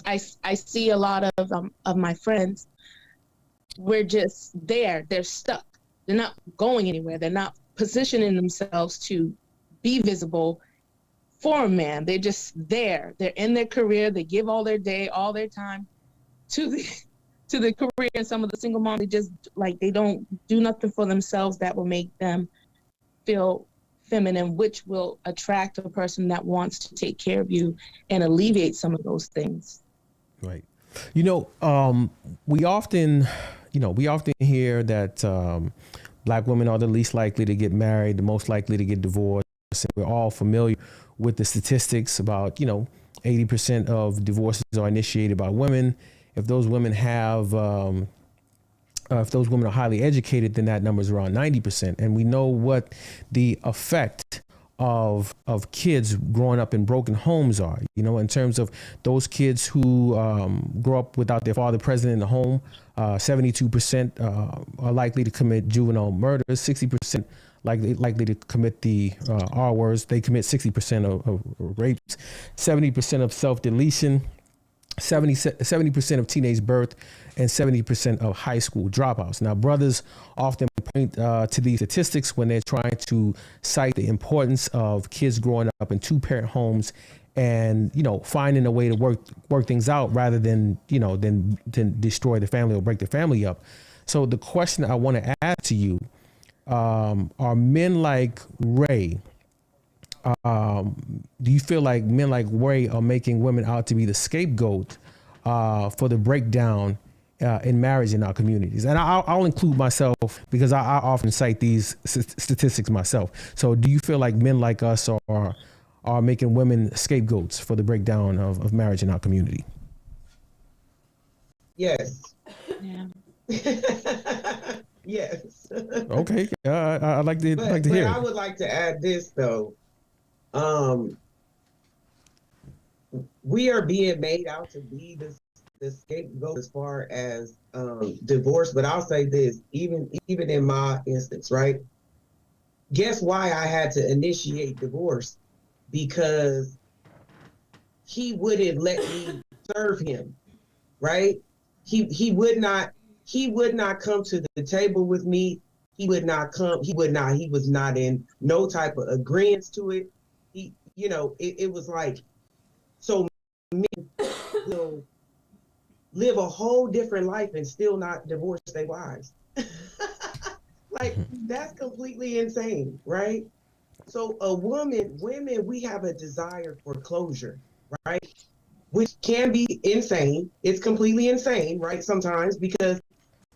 Speaker 6: I see a lot of my friends, we're just there. They're stuck. They're not going anywhere. They're not positioning themselves to be visible for a man. They're just there. They're in their career. They give all their day, all their time to the career. And some of the single moms, they just like, they don't do nothing for themselves that will make them feel feminine, which will attract a person that wants to take care of you and alleviate some of those things.
Speaker 4: Right. You know, we often hear that Black women are the least likely to get married, the most likely to get divorced. And we're all familiar with the statistics about, 80% of divorces are initiated by women. If those women are highly educated, then that number is around 90%. And we know what the effect of kids growing up in broken homes are, in terms of those kids who grow up without their father present in the home. 72% are likely to commit juvenile murders. 60% likely to commit the R words. They commit 60% of rapes. 70% of self-deletion. 70% of teenage birth, and 70% of high school dropouts. Now, brothers often point to these statistics when they're trying to cite the importance of kids growing up in two-parent homes and, finding a way to work things out rather than destroy the family or break the family up. So the question I want to ask to you, are men like Ray, do you feel like men like Ray are making women out to be the scapegoat for the breakdown in marriage in our communities? And I'll include myself because I often cite these statistics myself. So do you feel like men like us are making women scapegoats for the breakdown of marriage in our community?
Speaker 9: Yes.
Speaker 6: Yeah.
Speaker 9: Yes.
Speaker 4: Okay. I'd like to hear.
Speaker 9: I would like to add this though. We are being made out to be the scapegoat as far as divorce, but I'll say this, even in my instance, right? Guess why I had to initiate divorce? Because he wouldn't let me serve him, right? He would not come to the table with me. He was not in no type of agreement to it. It was like, so men will live a whole different life and still not divorce their wives. Like, that's completely insane, right? So women, we have a desire for closure, right? Which can be insane. It's completely insane, right? Sometimes, because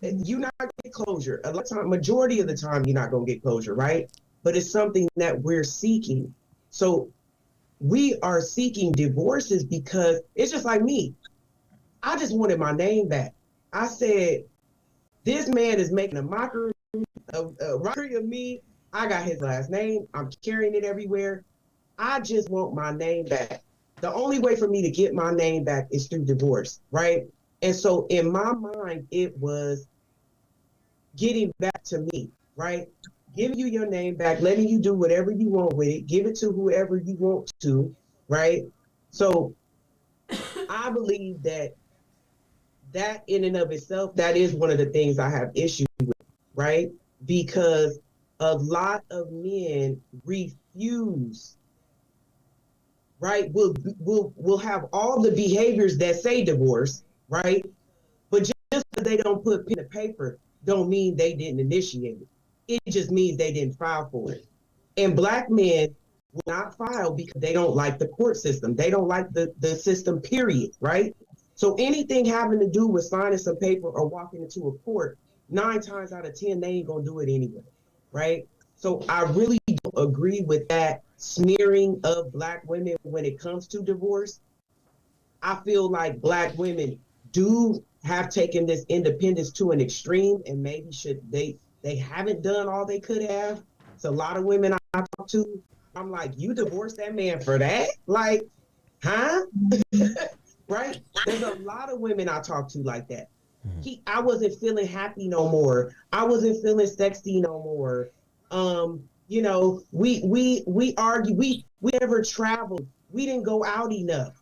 Speaker 9: you're not gonna get closure. A lot of time, majority of the time, you're not gonna get closure, right? But it's something that we're seeking. So we are seeking divorces because it's just like me. I just wanted my name back. I said, this man is making a mockery of me. I got his last name. I'm carrying it everywhere. I just want my name back. The only way for me to get my name back is through divorce, right? And so in my mind, it was getting back to me, right? Giving you your name back, letting you do whatever you want with it, give it to whoever you want to, right? So I believe that in and of itself, that is one of the things I have issues with, right? Because a lot of men refuse, right? Will have all the behaviors that say divorce, right? But just because they don't put pen to paper don't mean they didn't initiate it. It just means they didn't file for it. And Black men will not file because they don't like the court system. They don't like the system, period, right? So anything having to do with signing some paper or walking into a court, 9 times out of 10, they ain't gonna do it anyway, right? So I really don't agree with that smearing of Black women when it comes to divorce. I feel like Black women do have taken this independence to an extreme, and maybe they haven't done all they could have. It's a lot of women I talk to. I'm like, you divorced that man for that? Like, huh? Right? There's a lot of women I talk to like that. I wasn't feeling happy no more. I wasn't feeling sexy no more. We argue. We never traveled. We didn't go out enough.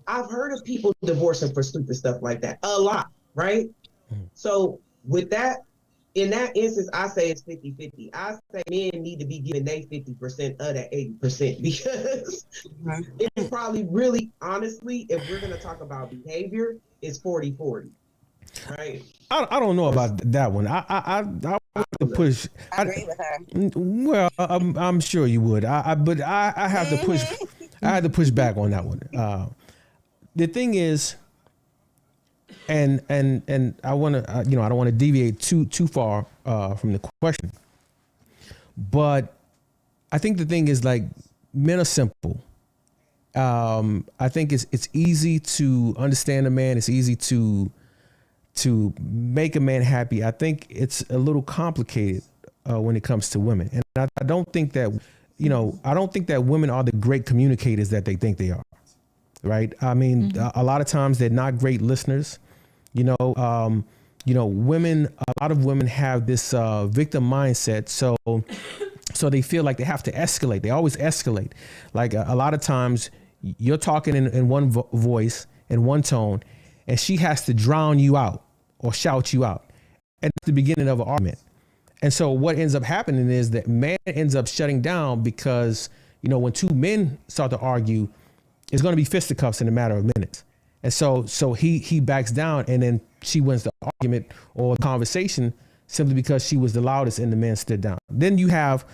Speaker 9: I've heard of people divorcing for stupid stuff like that a lot, right? So with that, in that instance, I say it's 50-50. I say men need to be giving they 50% of that 80% because it's probably really, honestly, if we're going to talk about behavior, it's 40-40, right?
Speaker 4: I don't know about that one. I want to push.
Speaker 8: I agree with her.
Speaker 4: Well, I'm sure you would. But I have to push. I had to push back on that one. The thing is, and I want to, I don't want to deviate too far from the question. But I think the thing is, like, men are simple. I think it's easy to understand a man. It's easy to make a man happy. I think it's a little complicated when it comes to women, and I don't think that, I don't think that women are the great communicators that they think they are. Right? I mean, a lot of times they're not great listeners. Women, a lot of women have this victim mindset. So they feel like they have to escalate. They always escalate. Like a lot of times you're talking in one voice, in one tone, and she has to drown you out or shout you out at the beginning of an argument. And so what ends up happening is that man ends up shutting down because, when two men start to argue, it's going to be fisticuffs in a matter of minutes. And so he backs down, and then she wins the argument or the conversation simply because she was the loudest and the man stood down. Then you have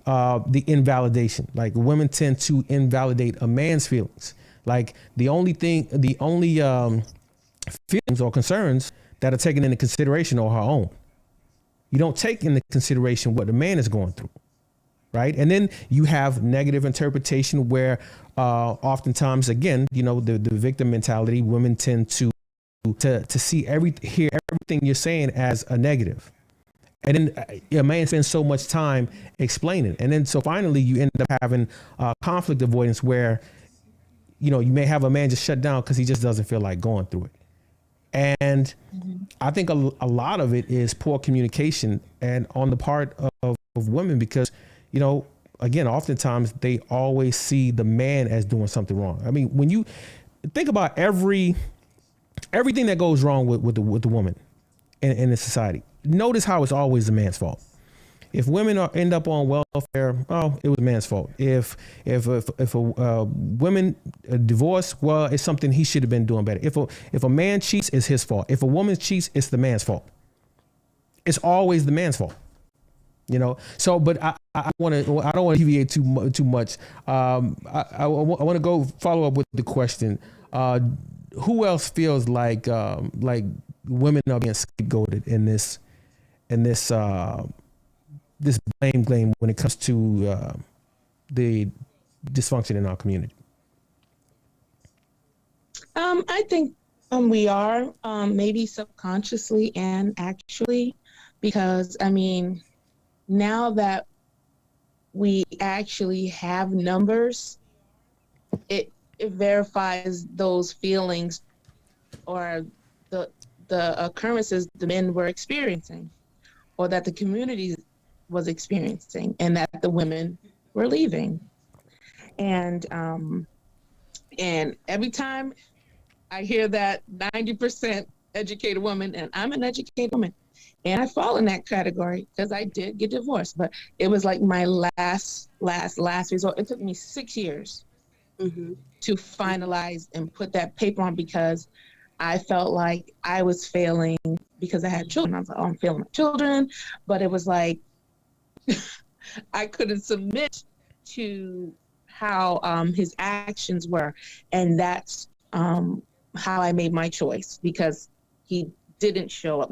Speaker 4: the invalidation. Like, women tend to invalidate a man's feelings. Like, the only feelings or concerns that are taken into consideration are her own. You don't take into consideration what the man is going through. Right. And then you have negative interpretation where oftentimes, again, the victim mentality, women tend to hear everything you're saying as a negative. And then a man spends so much time explaining. And then so finally you end up having conflict avoidance where, you may have a man just shut down because he just doesn't feel like going through it. And I think a lot of it is poor communication and on the part of women because, again, oftentimes they always see the man as doing something wrong. I mean, when you think about everything that goes wrong with the woman in the society, notice how it's always the man's fault. If women end up on welfare, it was the man's fault. If a women divorce, well, it's something he should have been doing better. If a man cheats, it's his fault. If a woman cheats, it's the man's fault. It's always the man's fault. So, but I don't want to deviate too much. I want to go follow up with the question. Who else feels like women are being scapegoated in this blame game when it comes to the dysfunction in our community?
Speaker 6: I think we are, maybe subconsciously and actually, because now that we actually have numbers, it verifies those feelings or the occurrences the men were experiencing or that the community was experiencing and that the women were leaving. And every time I hear that 90% educated woman, and I'm an educated woman, and I fall in that category because I did get divorced, but it was like my last resort. It took me 6 years to finalize and put that paper on because I felt like I was failing because I had children. I was like, I'm failing my children, but it was like I couldn't submit to how his actions were, and that's how I made my choice because he didn't show up.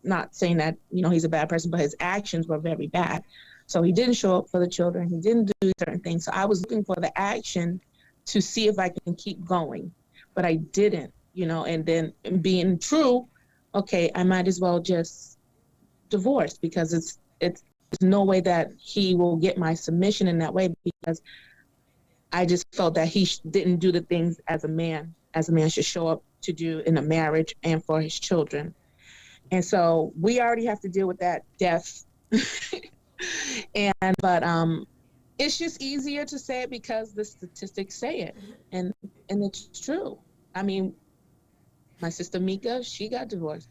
Speaker 6: Not saying that, he's a bad person, but his actions were very bad. So he didn't show up for the children. He didn't do certain things. So I was looking for the action to see if I can keep going, but I didn't, and then being true, okay, I might as well just divorce because it's there's no way that he will get my submission in that way because I just felt that he didn't do the things as a man should show up to do in a marriage and for his children. And so we already have to deal with that death. But it's just easier to say it because the statistics say it. And it's true. I mean, my sister Mika, she got divorced.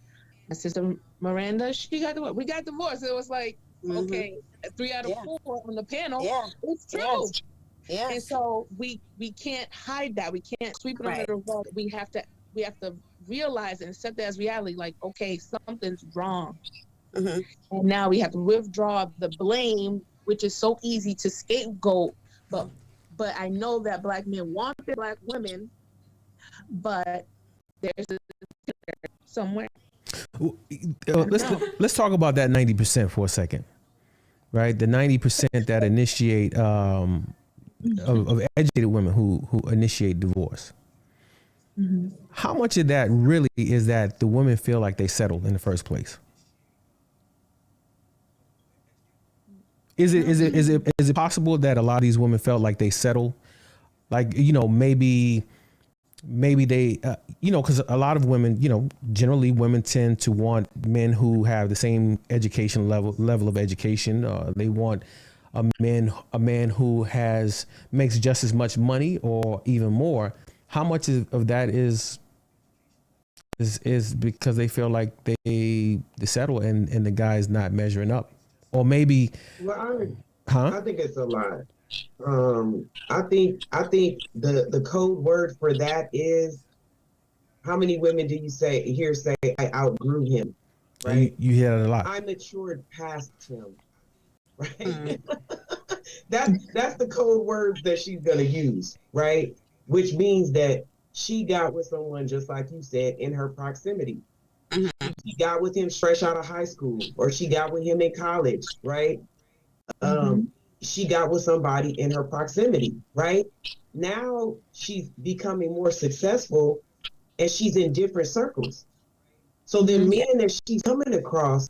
Speaker 6: My sister Miranda, she got divorced. We got divorced. It was like, okay, 3 out of 4 on the panel.
Speaker 8: Yeah.
Speaker 6: It's true.
Speaker 8: Yes. Yes.
Speaker 6: And so we can't hide that. We can't sweep it under the rug. We have to realize and accept that as reality. Like, okay, something's wrong. And now we have to withdraw the blame, which is so easy to scapegoat. But I know that Black men want their Black women, but there's somewhere.
Speaker 4: Let's talk about that 90% for a second, right? The 90% that initiate of educated women who initiate divorce. How much of that really is that the women feel like they settled in the first place? Is it possible that a lot of these women felt like they settled, like, you know, maybe they, you know, because a lot of women, you know, generally women tend to want men who have the same education level of education. They want a man who makes just as much money or even more. How much of that is because they feel like they settle and the guy's not measuring up, or maybe?
Speaker 9: Well, I think it's a lot. I think the code word for that is, how many women do you say I outgrew him? Right.
Speaker 4: You hear it a lot.
Speaker 9: I matured past him. Right. That's the code words that she's gonna use, right? Which means that she got with someone, just like you said, in her proximity. She got with him fresh out of high school, or she got with him in college, right? She got with somebody in her proximity, right? Now she's becoming more successful and she's in different circles. So the men that she's coming across,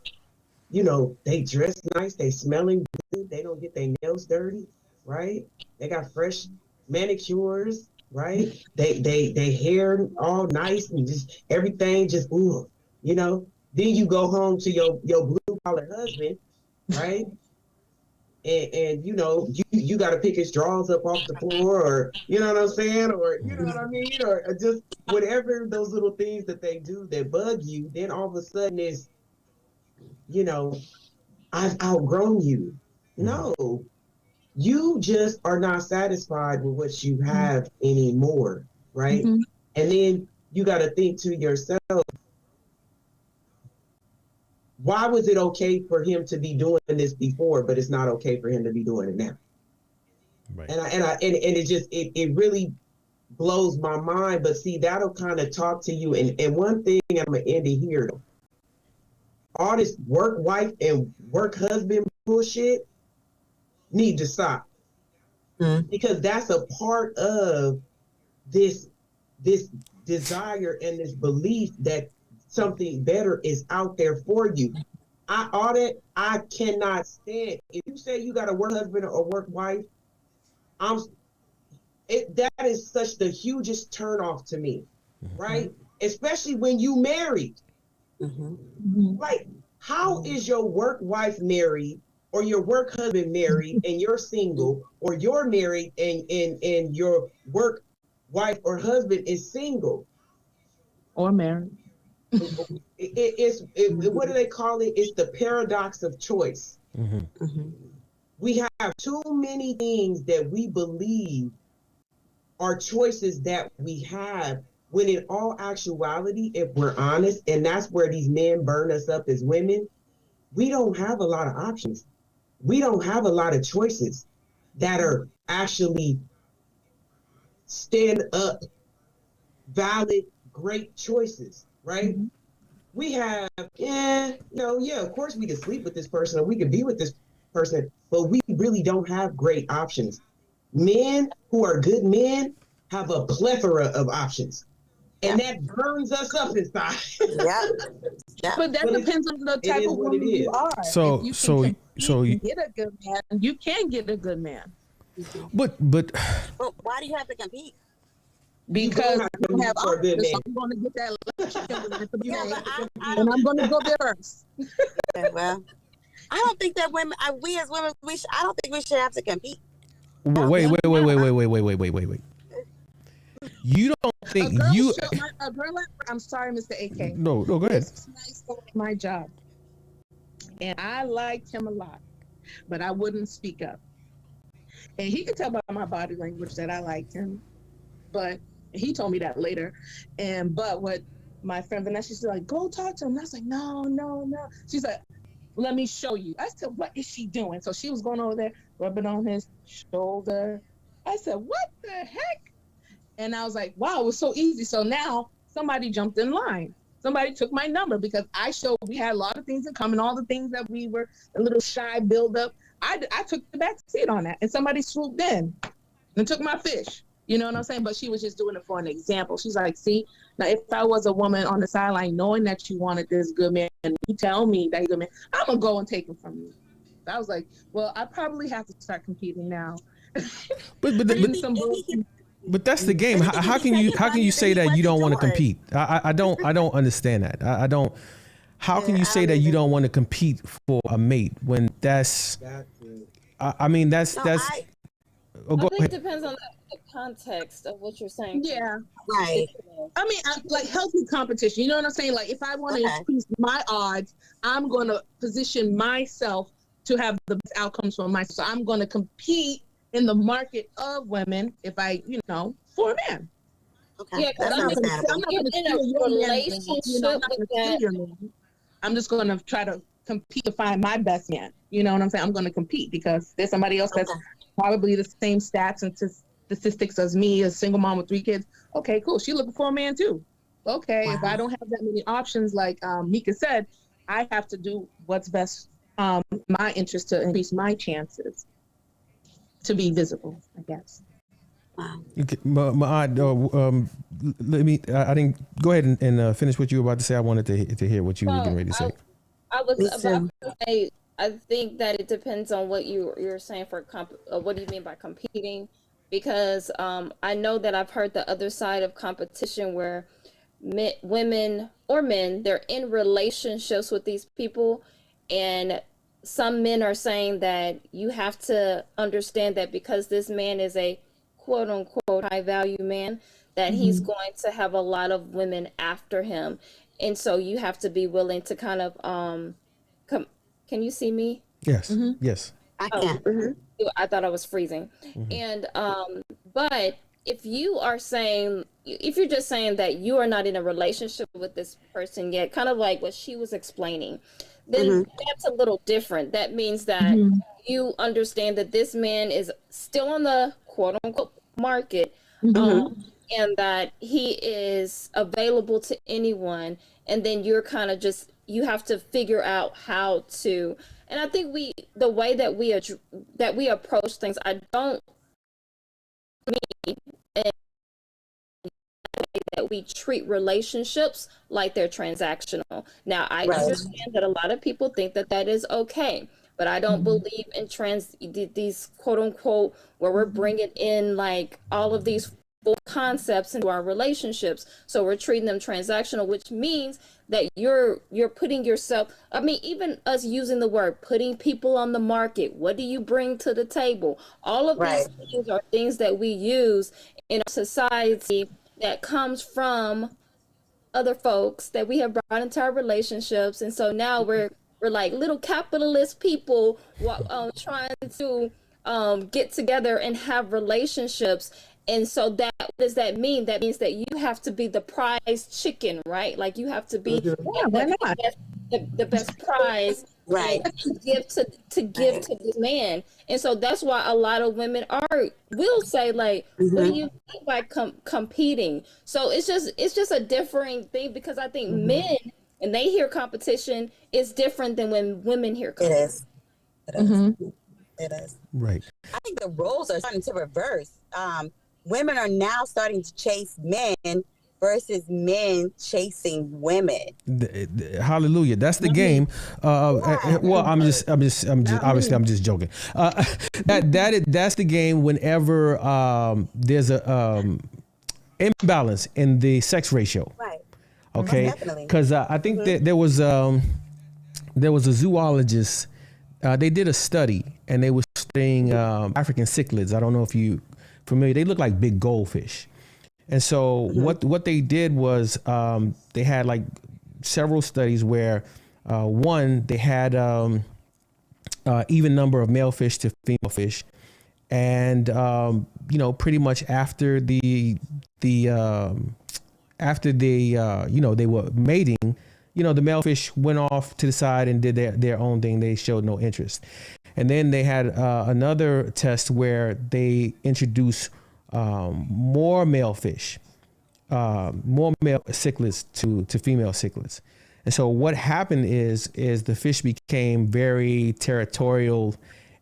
Speaker 9: you know, they dress nice, they smelling good, they don't get their nails dirty, right? They got fresh manicures, right? They hair all nice and just everything just, ooh, you know. Then you go home to your blue collar husband, right? And you know, you got to pick his drawers up off the floor, or you know what I'm saying, or you know what I mean, or just whatever those little things that they do that bug you. Then all of a sudden it's, you know, I've outgrown you. No, you just are not satisfied with what you have anymore, right? And then you got to think to yourself, why was it okay for him to be doing this before, but it's not okay for him to be doing it now? Right. And it really blows my mind. But see, that'll kind of talk to you. And one thing, I'm gonna end it here. All this work wife and work husband bullshit need to stop, because that's a part of this desire and this belief that something better is out there for you. I cannot stand. If you say you got a work husband or work wife, that is such the hugest turnoff to me, right? Especially when you married. Like, how is your work wife married, or your work husband married and you're single, or you're married and your work wife or husband is single
Speaker 6: or married?
Speaker 9: What do they call it? It's the paradox of choice. We have too many things that we believe are choices that we have, when in all actuality, if we're honest, and that's where these men burn us up as women, we don't have a lot of options. We don't have a lot of choices that are actually stand up, valid, great choices. Right? We have, of course we can sleep with this person or we can be with this person, but we really don't have great options. Men who are good men have a plethora of options, and that burns us up inside.
Speaker 6: But that depends on the type of woman you are.
Speaker 4: So
Speaker 6: you get a good man, you can get a good man.
Speaker 4: But
Speaker 8: why do you have to compete?
Speaker 6: Because I don't have options, so I'm going to get that and I'm going to go there first.
Speaker 8: Well, I don't think that we as women, I don't think we should have to compete.
Speaker 4: Wait. You don't think you?
Speaker 6: I'm sorry, Mr. AK.
Speaker 4: No, go ahead.
Speaker 6: This nice guy at my job, and I liked him a lot, but I wouldn't speak up. And he could tell by my body language that I liked him, but he told me that later. But what my friend Vanessa, she's like, go talk to him. And I was like, no. She's like, let me show you. I said, what is she doing? So she was going over there, rubbing on his shoulder. I said, what the heck? And I was like, wow, it was so easy. So now somebody jumped in line. Somebody took my number because we had a lot of things in common, all the things that we were a little shy build up. I took the back seat on that, and somebody swooped in and took my fish. You know what I'm saying? But she was just doing it for an example. She's like, see, now if I was a woman on the sideline knowing that you wanted this good man, and you tell me that he's a good man, I'm going to go and take him from you. I was like, well, I probably have to start competing now.
Speaker 4: But that's the game. How can you say that you don't want to compete? I don't understand that. I don't. How can you say that you don't want to compete for a mate when that's? I mean that's.
Speaker 5: I think it depends on the context of what you're saying.
Speaker 6: Yeah,
Speaker 8: right.
Speaker 6: I mean, like healthy competition. You know what I'm saying? Like if I want to increase my odds, I'm going to position myself to have the best outcomes for myself. So I'm going to compete in the market of women if I, for a man.
Speaker 8: Okay.
Speaker 5: Yeah, because I'm in a relationship with that.
Speaker 6: I'm just going to try to compete to find my best man. You know what I'm saying? I'm going to compete because there's somebody else that's probably the same stats and statistics as me, a single mom with 3 kids. Okay, cool. She's looking for a man too. Okay, if I don't have that many options, like Mika said, I have to do what's best my interest to increase my chances to be visible, I guess.
Speaker 8: Wow.
Speaker 4: Okay, let me. I didn't go ahead and finish what you were about to say. I wanted to hear what you were getting ready to say.
Speaker 5: I was about to say, I think that it depends on what you're saying for what do you mean by competing? Because I know that I've heard the other side of competition where women or men, they're in relationships with these people, and some men are saying that you have to understand that because this man is a quote unquote high value man, that he's going to have a lot of women after him. And so you have to be willing to kind of, can you see me?
Speaker 4: Yes. Yes.
Speaker 8: I can.
Speaker 5: I thought I was freezing. And, but if you're just saying that you are not in a relationship with this person yet, kind of like what she was explaining, then that's a little different. That means that you understand that this man is still on the quote unquote market, and that he is available to anyone. And then you're kind of you have to figure out how to, and I think the way that we approach things, that we treat relationships like they're transactional. Now, I understand that a lot of people think that is okay, but I don't believe in these quote unquote where we're bringing in like all of these full concepts into our relationships. So we're treating them transactional, which means that you're putting yourself, I mean, even us using the word, putting people on the market. What do you bring to the table? All of these things are things that we use in a society that comes from other folks that we have brought into our relationships. And so now we're like little capitalist people trying to get together and have relationships. And so what does that mean? That means that you have to be the prize chicken, right? Like you have to be the best prize, right? To give to this man. And so that's why a lot of women will say like, what do you mean by competing? So it's just a differing thing, because I think men, and they hear competition, is different than when women hear competition.
Speaker 8: It is.
Speaker 4: Right.
Speaker 8: I think the roles are starting to reverse. Women are now starting to chase men versus men chasing women.
Speaker 4: Hallelujah. That's the game. Well, I'm just obviously I'm just joking. That's the game whenever there's a imbalance in the sex ratio.
Speaker 8: Right.
Speaker 4: Okay. Because I think that there was a zoologist. They did a study and they were studying African cichlids. I don't know if you familiar. They look like big goldfish. And so what they did was they had like several studies where one, they had even number of male fish to female fish. And, pretty much after they were mating, the male fish went off to the side and did their own thing. They showed no interest. And then they had another test where they introduced more male fish, more male cichlids to female cichlids. And so what happened is the fish became very territorial,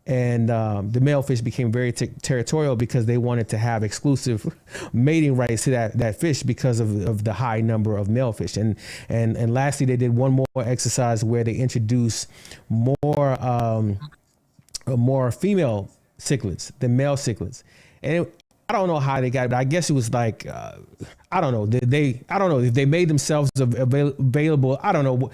Speaker 4: and the male fish became very territorial because they wanted to have exclusive mating rights to that fish because of the high number of male fish. And lastly, they did one more exercise where they introduced more female cichlids than male cichlids. And I don't know how they got it, but I guess it was like, I don't know. I don't know if they made themselves available. I don't know.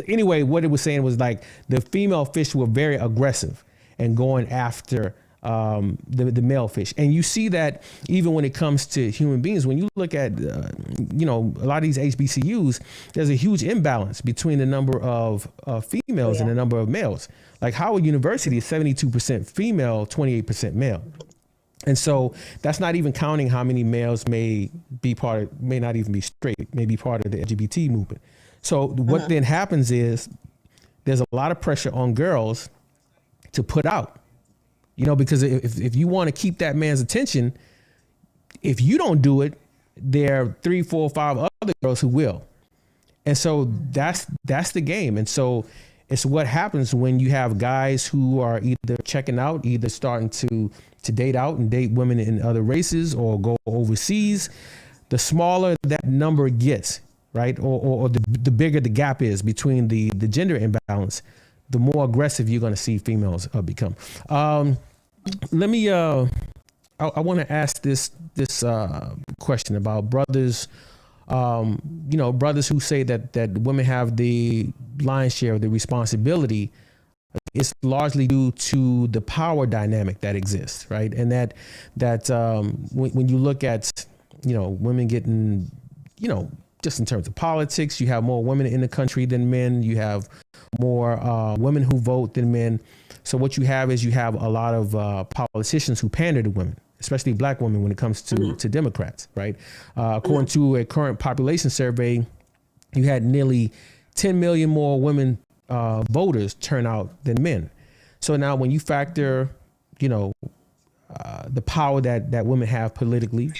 Speaker 4: Anyway, what it was saying was like the female fish were very aggressive and going after the male fish. And you see that even when it comes to human beings, when you look at, a lot of these HBCUs, there's a huge imbalance between the number of females and the number of males. Like Howard University is 72% female, 28% male. And so that's not even counting how many males may not even be straight, may be part of the LGBT movement. So what then happens is there's a lot of pressure on girls to put out, because if you want to keep that man's attention, if you don't do it, there are 3, 4, 5 other girls who will. And so that's the game. And so it's what happens when you have guys who are either checking out, either starting to date out and date women in other races or go overseas. The smaller that number gets, right, or the bigger the gap is between the gender imbalance, the more aggressive you're going to see females become. Let me. I want to ask this question about brothers. Brothers who say that women have the lion's share of the responsibility. It's largely due to the power dynamic that exists, right? And that when you look at, women getting, just in terms of politics, you have more women in the country than men. You have more women who vote than men. So what you have is a lot of politicians who pander to women, especially black women when it comes to Democrats, right? According to a current population survey, you had nearly 10 million more women voters turn out than men. So now when you factor, the power that women have politically,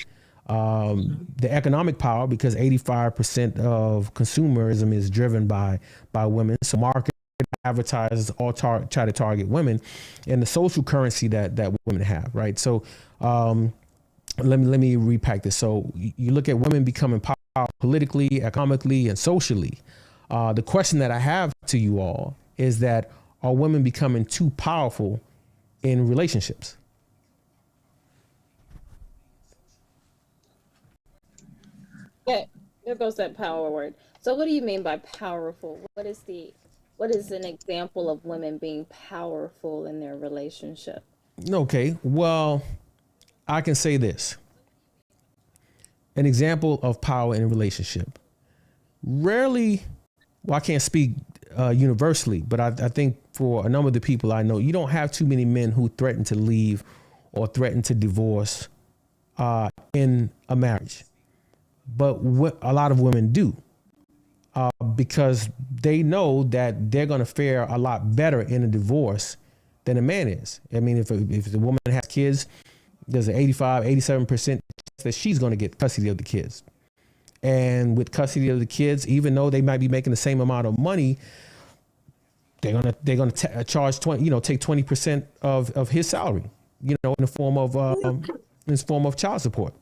Speaker 4: the economic power, because 85% of consumerism is driven by women. So market advertisers all try to target women, and the social currency that women have, right? So let me repack this. So you look at women becoming powerful politically, economically, and socially. The question that I have to you all is that, are women becoming too powerful in relationships?
Speaker 5: Yeah, there goes that power word. So what do you mean by powerful? What is an example of women being powerful in their relationship?
Speaker 4: Okay, well, I can say this. An example of power in a relationship. Rarely, well, I can't speak universally, but I think for a number of the people I know, you don't have too many men who threaten to leave or threaten to divorce in a marriage. But what a lot of women do, because they know that they're going to fare a lot better in a divorce than a man is. I mean, if the woman has kids, there's an 87% chance that she's going to get custody of the kids. And with custody of the kids, even though they might be making the same amount of money, they're gonna charge 20, take 20% of his salary, in the form of child support,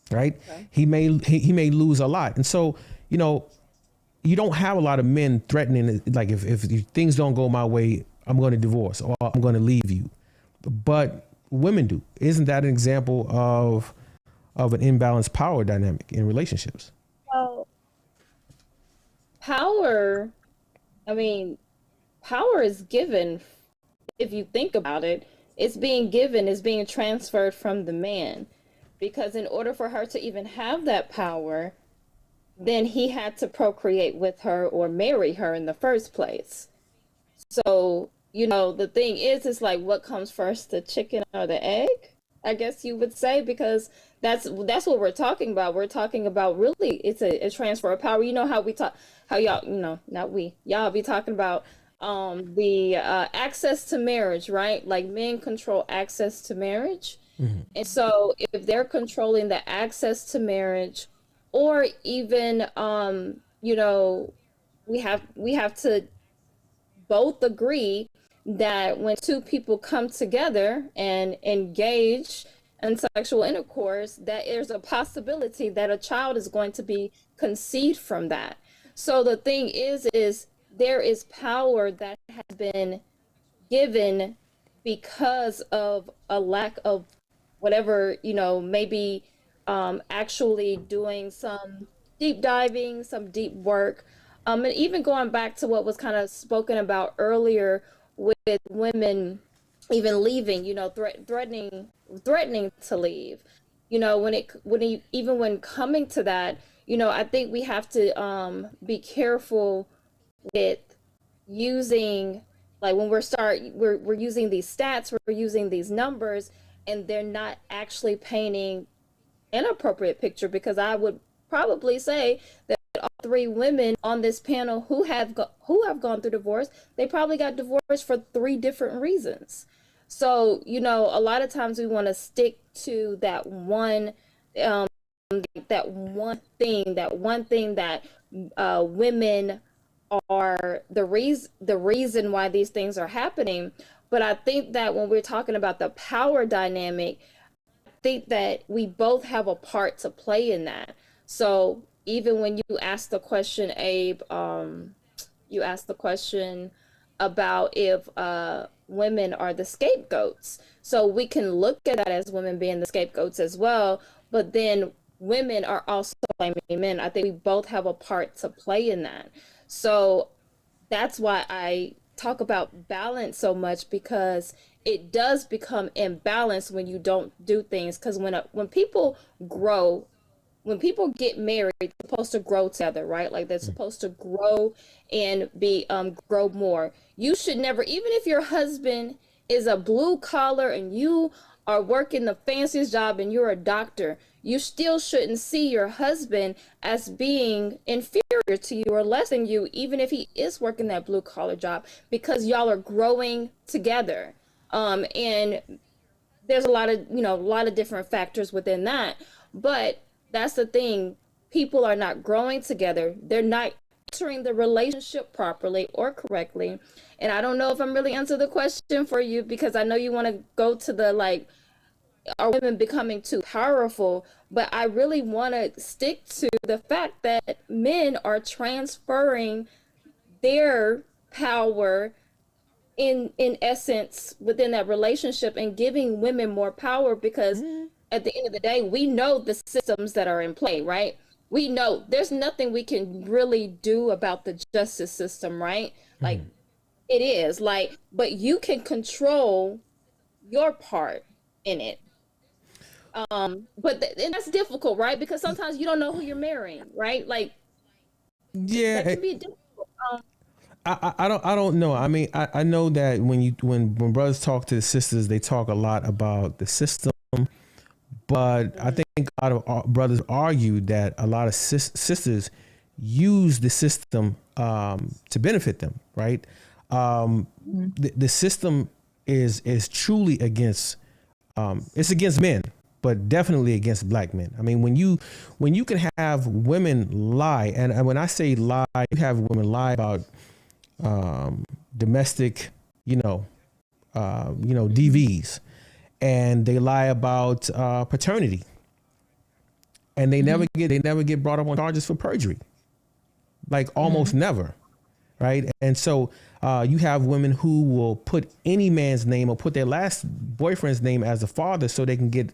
Speaker 4: right? Okay. He may lose a lot, and so you don't have a lot of men threatening, like if things don't go my way, I'm going to divorce or I'm going to leave you, but women do. Isn't that an example of an imbalanced power dynamic in relationships?
Speaker 5: Well, power is given. If you think about it, it's being given, it's being transferred from the man. because in order for her to even have that power, then he had to procreate with her or marry her in the first place. So, the thing is like, what comes first, the chicken or the egg? I guess you would say, because that's what we're talking about. We're talking about, really, it's a transfer of power. You know how we talk, how y'all, not we, y'all be talking about the access to marriage, right? Like, men control access to marriage. And so if they're controlling the access to marriage, or even we have to both agree that when two people come together and engage in sexual intercourse, that there's a possibility that a child is going to be conceived from that. So the thing is there is power that has been given because of a lack of whatever, maybe actually doing some deep diving, some deep work. And even going back to what was kind of spoken about earlier with women even leaving, threatening to leave, when coming to that, I think we have to be careful with using, like, when we're using these stats, we're using these numbers, and they're not actually painting an appropriate picture, because I would probably say that all three women on this panel who have gone through divorce, they probably got divorced for 3 different reasons. So, a lot of times we want to stick to that one thing that women are the reason why these things are happening. But I think that when we're talking about the power dynamic, I think that we both have a part to play in that. So even when you asked the question, Abe, you asked the question about if women are the scapegoats. So we can look at that as women being the scapegoats as well, but then women are also blaming men. I think we both have a part to play in that. So that's why I talk about balance so much, because it does become imbalanced when you don't do things. Because when people grow, when people get married, they're supposed to grow together, right? Like, they're supposed to grow and be grow more. You should never, even if your husband is a blue collar and you are working the fanciest job and you're a doctor, you still shouldn't see your husband as being inferior to you or less than you, even if he is working that blue collar job, because y'all are growing together. And there's a lot of different factors within that. But that's the thing. People are not growing together. They're not entering the relationship properly or correctly. And I don't know if I'm really answering the question for you, because I know you want to go to the, like, are women becoming too powerful? But I really want to stick to the fact that men are transferring their power in essence within that relationship and giving women more power, because at the end of the day, we know the systems that are in play, right? We know there's nothing we can really do about the justice system, right? Like, it is like, but you can control your part in it. And that's difficult, right? Because sometimes you don't know who you're marrying, right? Like,
Speaker 4: yeah,
Speaker 5: that can be difficult.
Speaker 4: I don't know. I mean, I know that when brothers talk to the sisters, they talk a lot about the system, but I think a lot of brothers argue that a lot of sisters use the system to benefit them, right? The system is truly against it's against men, but definitely against black men. I mean, when you can have women lie, and when I say lie, you have women lie about domestic, DVs, and they lie about paternity, and they never get brought up on charges for perjury, like almost never, right? And so you have women who will put any man's name or put their last boyfriend's name as a father so they can get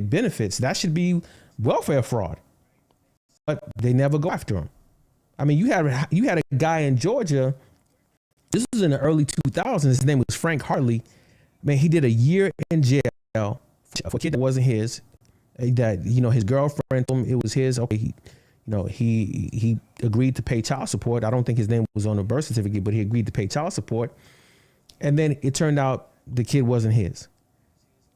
Speaker 4: benefits. That should be welfare fraud, but they never go after him. I mean, you had a guy in Georgia. This was in the early 2000s. His name was Frank Hartley. Man, he did a year in jail for a kid that wasn't his. that, his girlfriend told him it was his. Okay, he agreed to pay child support. I don't think his name was on the birth certificate, but he agreed to pay child support. And then it turned out the kid wasn't his.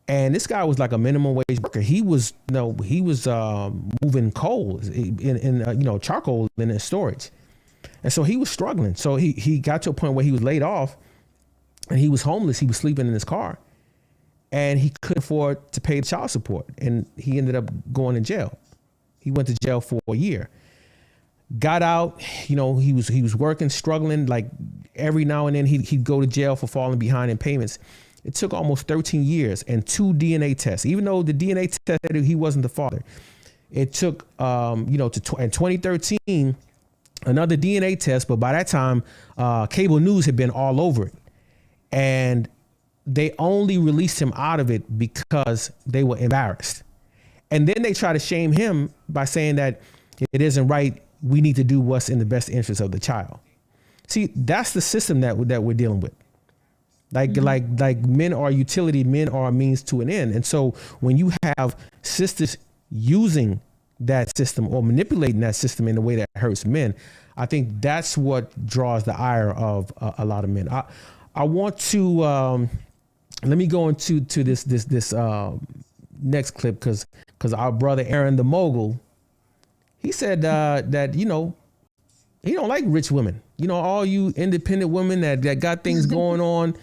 Speaker 4: And this guy was like a minimum wage worker. He was moving coal in charcoal in the storage. And so he was struggling. So he got to a point where he was laid off and he was homeless. He was sleeping in his car and he couldn't afford to pay the child support. And he ended up going to jail. He went to jail for a year. Got out, he was working, struggling. Like every now and then he'd go to jail for falling behind in payments. It took almost 13 years and 2 DNA tests, even though the DNA test said he wasn't the father. It took, in 2013, another DNA test, but by that time, cable news had been all over it. And they only released him out of it because they were embarrassed. And then they try to shame him by saying that it isn't right. We need to do what's in the best interest of the child. See, that's the system that we're dealing with. Like men are utility, men are a means to an end. And so when you have sisters using that system or manipulating that system in a way that hurts men, I think that's what draws the ire of a lot of men. I want to let me go into this next clip because our brother Aaron the Mogul, he said that he don't like rich women. All you independent women that got things going on,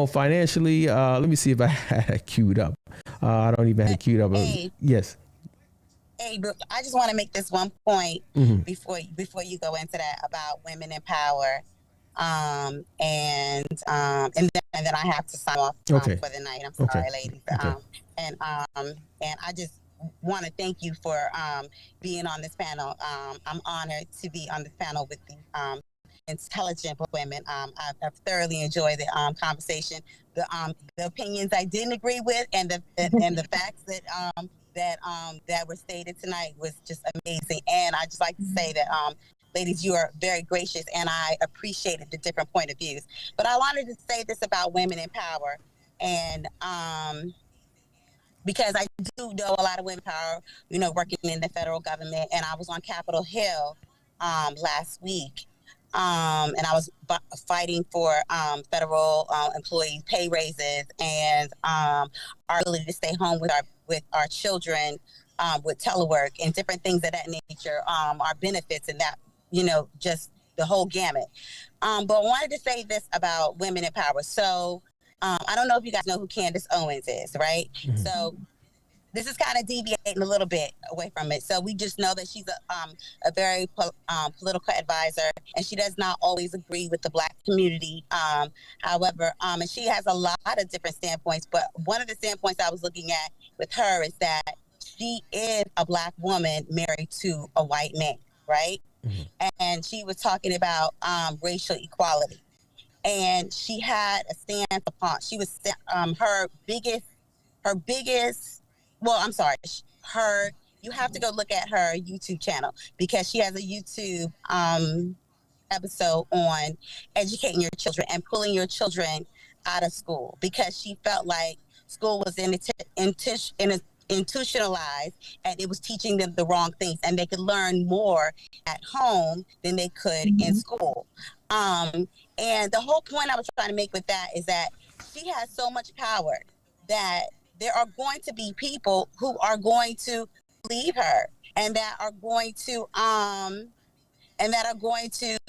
Speaker 4: financially. Let me see if I had it queued up. I don't even have it queued up.
Speaker 8: Hey.
Speaker 4: Yes.
Speaker 8: Hey, but I just want to make this one point before you go into that about women in power, and then I have to sign off for the night. I'm sorry, ladies. And I just want to thank you for being on this panel. I'm honored to be on this panel with the intelligent women. I've thoroughly enjoyed the conversation, the opinions I didn't agree with, and the facts that were stated tonight was just amazing. And I just like to say that, ladies, you are very gracious, and I appreciated the different point of views. But I wanted to say this about women in power, and because I do know a lot of women in power, working in the federal government, and I was on Capitol Hill last week. And I was fighting for federal employee pay raises and our ability to stay home with our children, with telework and different things of that nature, our benefits and that, just the whole gamut. But I wanted to say this about women in power. So I don't know if you guys know who Candace Owens is, right? Mm-hmm. So this is kind of deviating a little bit away from it. So we just know that she's a very political advisor, and she does not always agree with the Black community. However, and she has a lot of different standpoints, but one of the standpoints I was looking at with her is that she is a Black woman married to a white man, right? Mm-hmm. And she was talking about racial equality. And she had a stance upon, she was her biggest, you have to go look at her YouTube channel because she has a YouTube episode on educating your children and pulling your children out of school because she felt like school was institutionalized and it was teaching them the wrong things and they could learn more at home than they could in school. And the whole point I was trying to make with that is that she has so much power that there are going to be people who are going to leave her and that are going to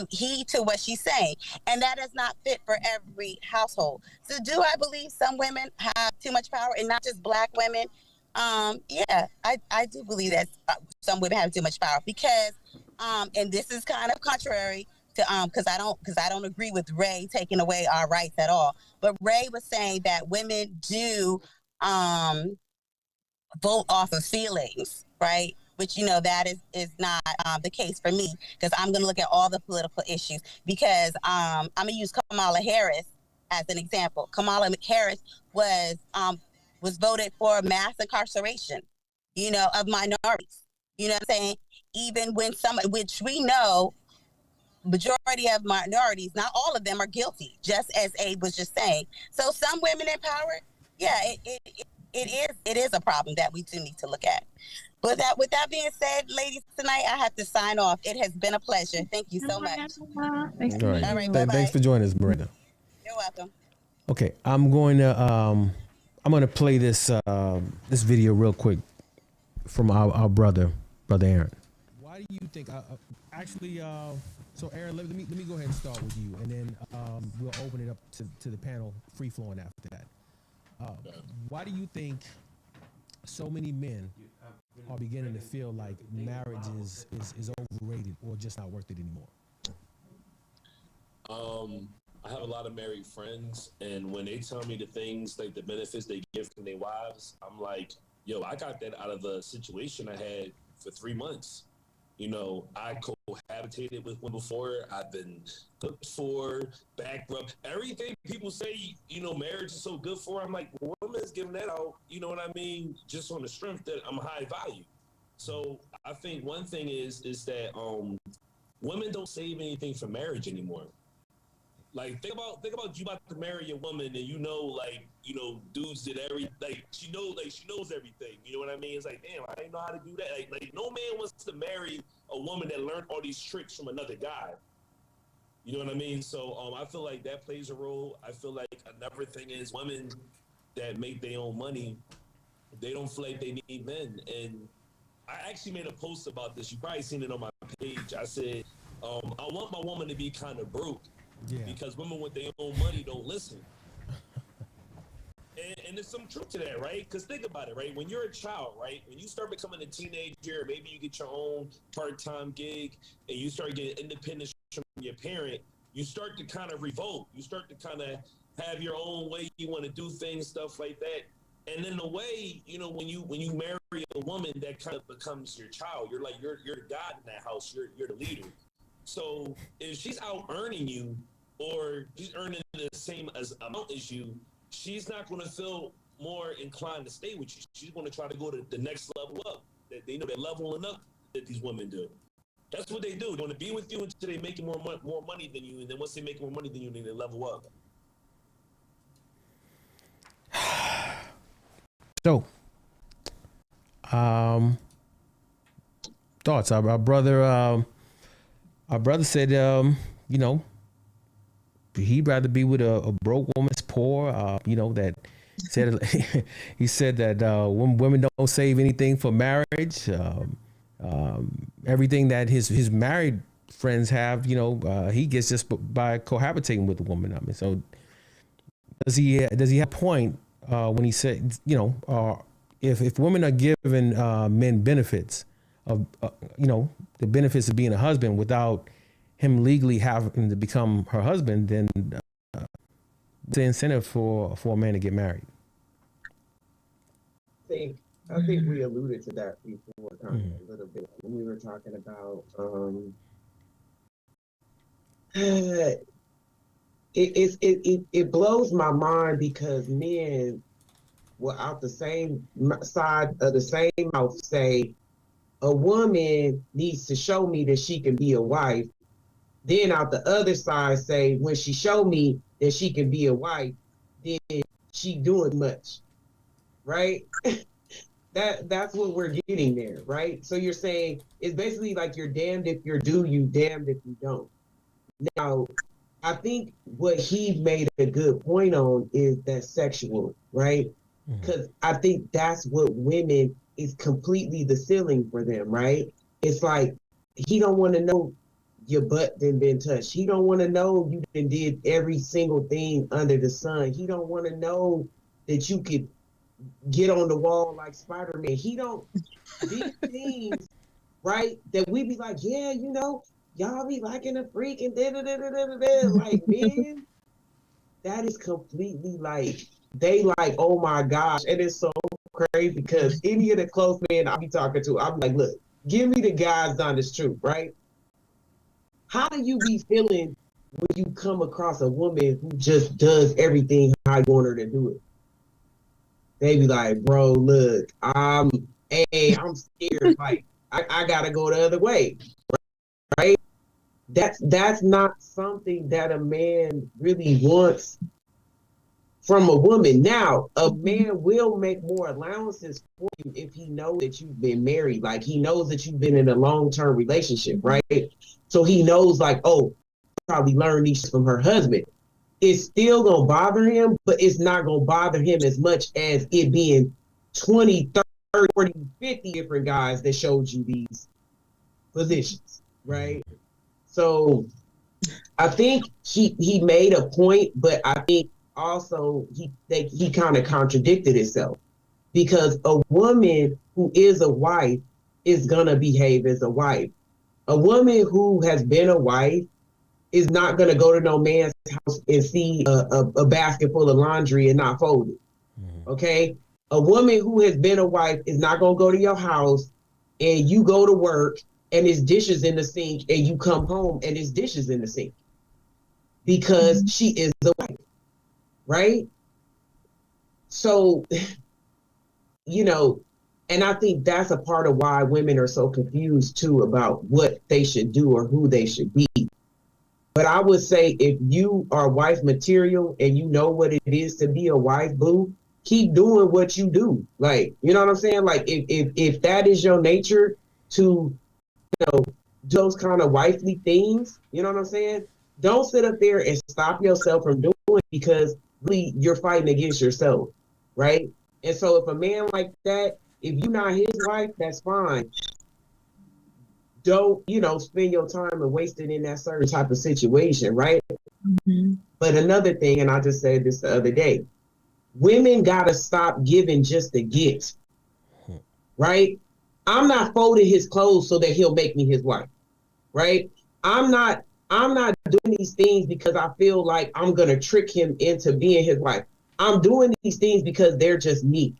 Speaker 8: heed to what she's saying. And that is not fit for every household. So do I believe some women have too much power and not just Black women? Yeah, I do believe that some women have too much power because, and this is kind of contrary to, because I don't agree with Ray taking away our rights at all. But Ray was saying that women do vote off of feelings, right? Which, that is not the case for me because I'm going to look at all the political issues because I'm going to use Kamala Harris as an example. Kamala Harris was voted for mass incarceration, of minorities. You know what I'm saying? Even when which we know, majority of minorities, not all of them are guilty, just as Abe was just saying. So some women in power Yeah, it is a problem that we do need to look at. But with that being said, ladies, tonight I have to sign off. It has been a pleasure. Thank you so much.
Speaker 6: Thanks
Speaker 4: All right.
Speaker 8: All right, bye-bye.
Speaker 4: Thanks for joining us, Miranda.
Speaker 8: You're welcome.
Speaker 4: Okay, I'm going to play this this video real quick from our brother Aaron. Why do you think? Actually, so Aaron, let me go ahead and start with you, and then we'll open it up to the panel, free flowing after that. Why do you think so many men are beginning to feel like marriage is overrated or just not worth it anymore?
Speaker 10: I have a lot of married friends, and when they tell me the things, like the benefits they give from their wives, I'm like, yo, I got that out of a situation I had for 3 months. You know, I cohabitated with one before. I've been cooked for, back rubbed. Everything people say, you know, marriage is so good for. I'm like, women's giving that out, you know what I mean? Just on the strength that I'm high value. So I think one thing is that women don't save anything for marriage anymore. Like, think about you about to marry a woman and dudes did she knows everything. You know what I mean? It's like, damn, I didn't know how to do that. Like no man wants to marry a woman that learned all these tricks from another guy. You know what I mean? So I feel like that plays a role. I feel like another thing is women that make their own money, they don't feel like they need men. And I actually made a post about this. You probably seen it on my page. I said, I want my woman to be kind of broke. Yeah. Because women with their own money don't listen. And there's some truth to that, right? Because think about it, right? When you're a child, right? When you start becoming a teenager, maybe you get your own part-time gig and you start getting independence from your parent, you start to kind of revolt. You start to kind of have your own way you want to do things, stuff like that. And in a way, you know, when you marry a woman that kind of becomes your child, you're like, you're the god in that house, you're the leader. So if she's out earning you or she's earning the same amount as you, she's not going to feel more inclined to stay with you. She's going to try to go to the next level up. They know they're leveling up that these women do. That's what they do. They want to be with you until they make more money than you. And then once they make more money than you, then they level up.
Speaker 4: So, thoughts. Our brother said, you know, he'd rather be with a broke woman's poor. That said he said that women don't save anything for marriage. Everything that his married friends have, he gets just by cohabitating with a woman. I mean, so does he have a point when he said, if women are giving men benefits of, the benefits of being a husband without him legally having to become her husband, then the incentive for a man to get married.
Speaker 9: I think we alluded to that before, kind of a little bit when we were talking about it blows my mind because men will out the same side of the same mouth say a woman needs to show me that she can be a wife. Then out the other side say when she show me that she can be a wife, then she doing much, right? That's what we're getting there, right? So you're saying it's basically like you're damned if you do, you damned if you don't. Now, I think what he made a good point on is that sexual, right? Because I think that's what women is completely the ceiling for them, right? It's like he don't want to know your butt done been touched. He don't want to know you done did every single thing under the sun. He don't want to know that you could get on the wall like Spider-Man. He don't, these things, right, that we be like, yeah, y'all be liking a freak and da-da-da-da-da-da. Like, man, that is completely like, they like, oh my gosh. And it's so crazy because any of the close men I be talking to, I'm like, look, give me the God's honest truth, right? How do you be feeling when you come across a woman who just does everything how you want her to do it? They be like, bro, look, I'm scared. Like, I gotta go the other way, right? That's not something that a man really wants from a woman. Now, a man will make more allowances for you if he knows that you've been married. Like, he knows that you've been in a long-term relationship, right? So he knows, like, oh, probably learned these from her husband. It's still going to bother him, but it's not going to bother him as much as it being 20, 30, 40, 50 different guys that showed you these positions, right? So I think he made a point, but I think also he kind of contradicted himself, because a woman who is a wife is going to behave as a wife. A woman who has been a wife is not going to go to no man's house and see a basket full of laundry and not fold it. Okay? A woman who has been a wife is not going to go to your house and you go to work and there's dishes in the sink and you come home and there's dishes in the sink, because she is a wife, right? So, you know, and I think that's a part of why women are so confused too about what they should do or who they should be. But I would say, if you are wife material and you know what it is to be a wife, boo, keep doing what you do. Like, you know what I'm saying? Like, if that is your nature to, you know, do those kind of wifely things, you know what I'm saying? Don't sit up there and stop yourself from doing it, because really you're fighting against yourself, right? And so if a man like that, if you're not his wife, that's fine. Don't, you know, spend your time and waste it in that certain type of situation, right? But another thing, and I just said this the other day, women gotta stop giving just to get, right? I'm not folding his clothes so that he'll make me his wife, right? I'm not doing these things because I feel like I'm gonna trick him into being his wife. I'm doing these things because they're just me,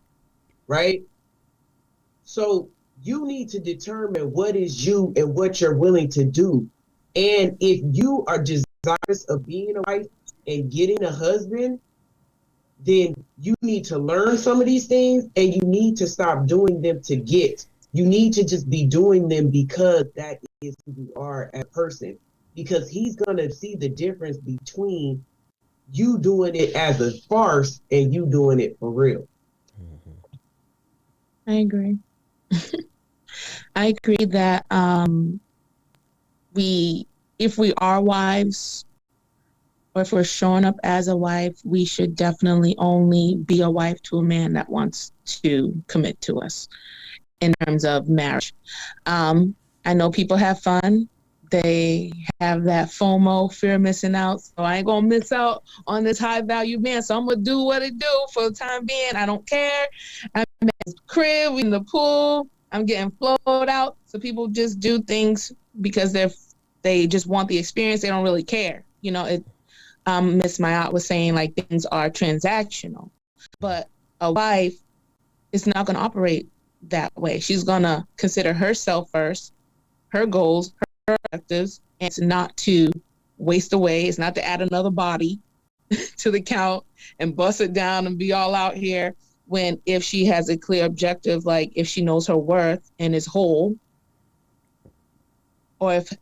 Speaker 9: right? So you need to determine what is you and what you're willing to do. And if you are desirous of being a wife and getting a husband, then you need to learn some of these things, and you need to stop doing them to get. You need to just be doing them because that is who you are as a person. Because he's going to see the difference between you doing it as a farce and you doing it for real.
Speaker 6: I agree. I agree that if we are wives, or if we're showing up as a wife, we should definitely only be a wife to a man that wants to commit to us in terms of marriage. I know people have fun. They have that FOMO, fear of missing out. So I ain't gonna miss out on this high value man. So I'm gonna do what it do for the time being. I don't care. I'm at his crib, in the pool. I'm getting flowed out. So people just do things because they just want the experience. They don't really care. You know, Miss Mayat was saying, like, things are transactional, but a wife is not going to operate that way. She's going to consider herself first, her goals, her objectives, and it's not to waste away. It's not to add another body to the count and bust it down and be all out here, when if she has a clear objective, like if she knows her worth and is whole, or if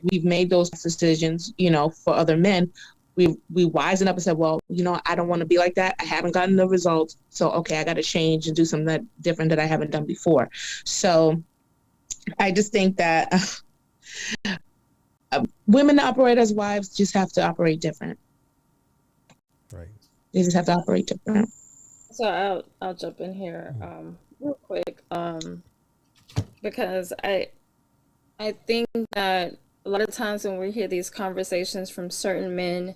Speaker 6: we've made those decisions, you know, for other men, we wisen up and said, well, you know, I don't want to be like that. I haven't gotten the results. So, okay, I got to change and do something different that I haven't done before. So I just think that women that operate as wives just have to operate different.
Speaker 4: Right.
Speaker 6: They just have to operate different.
Speaker 5: So I'll jump in here real quick, because I think that a lot of times when we hear these conversations from certain men,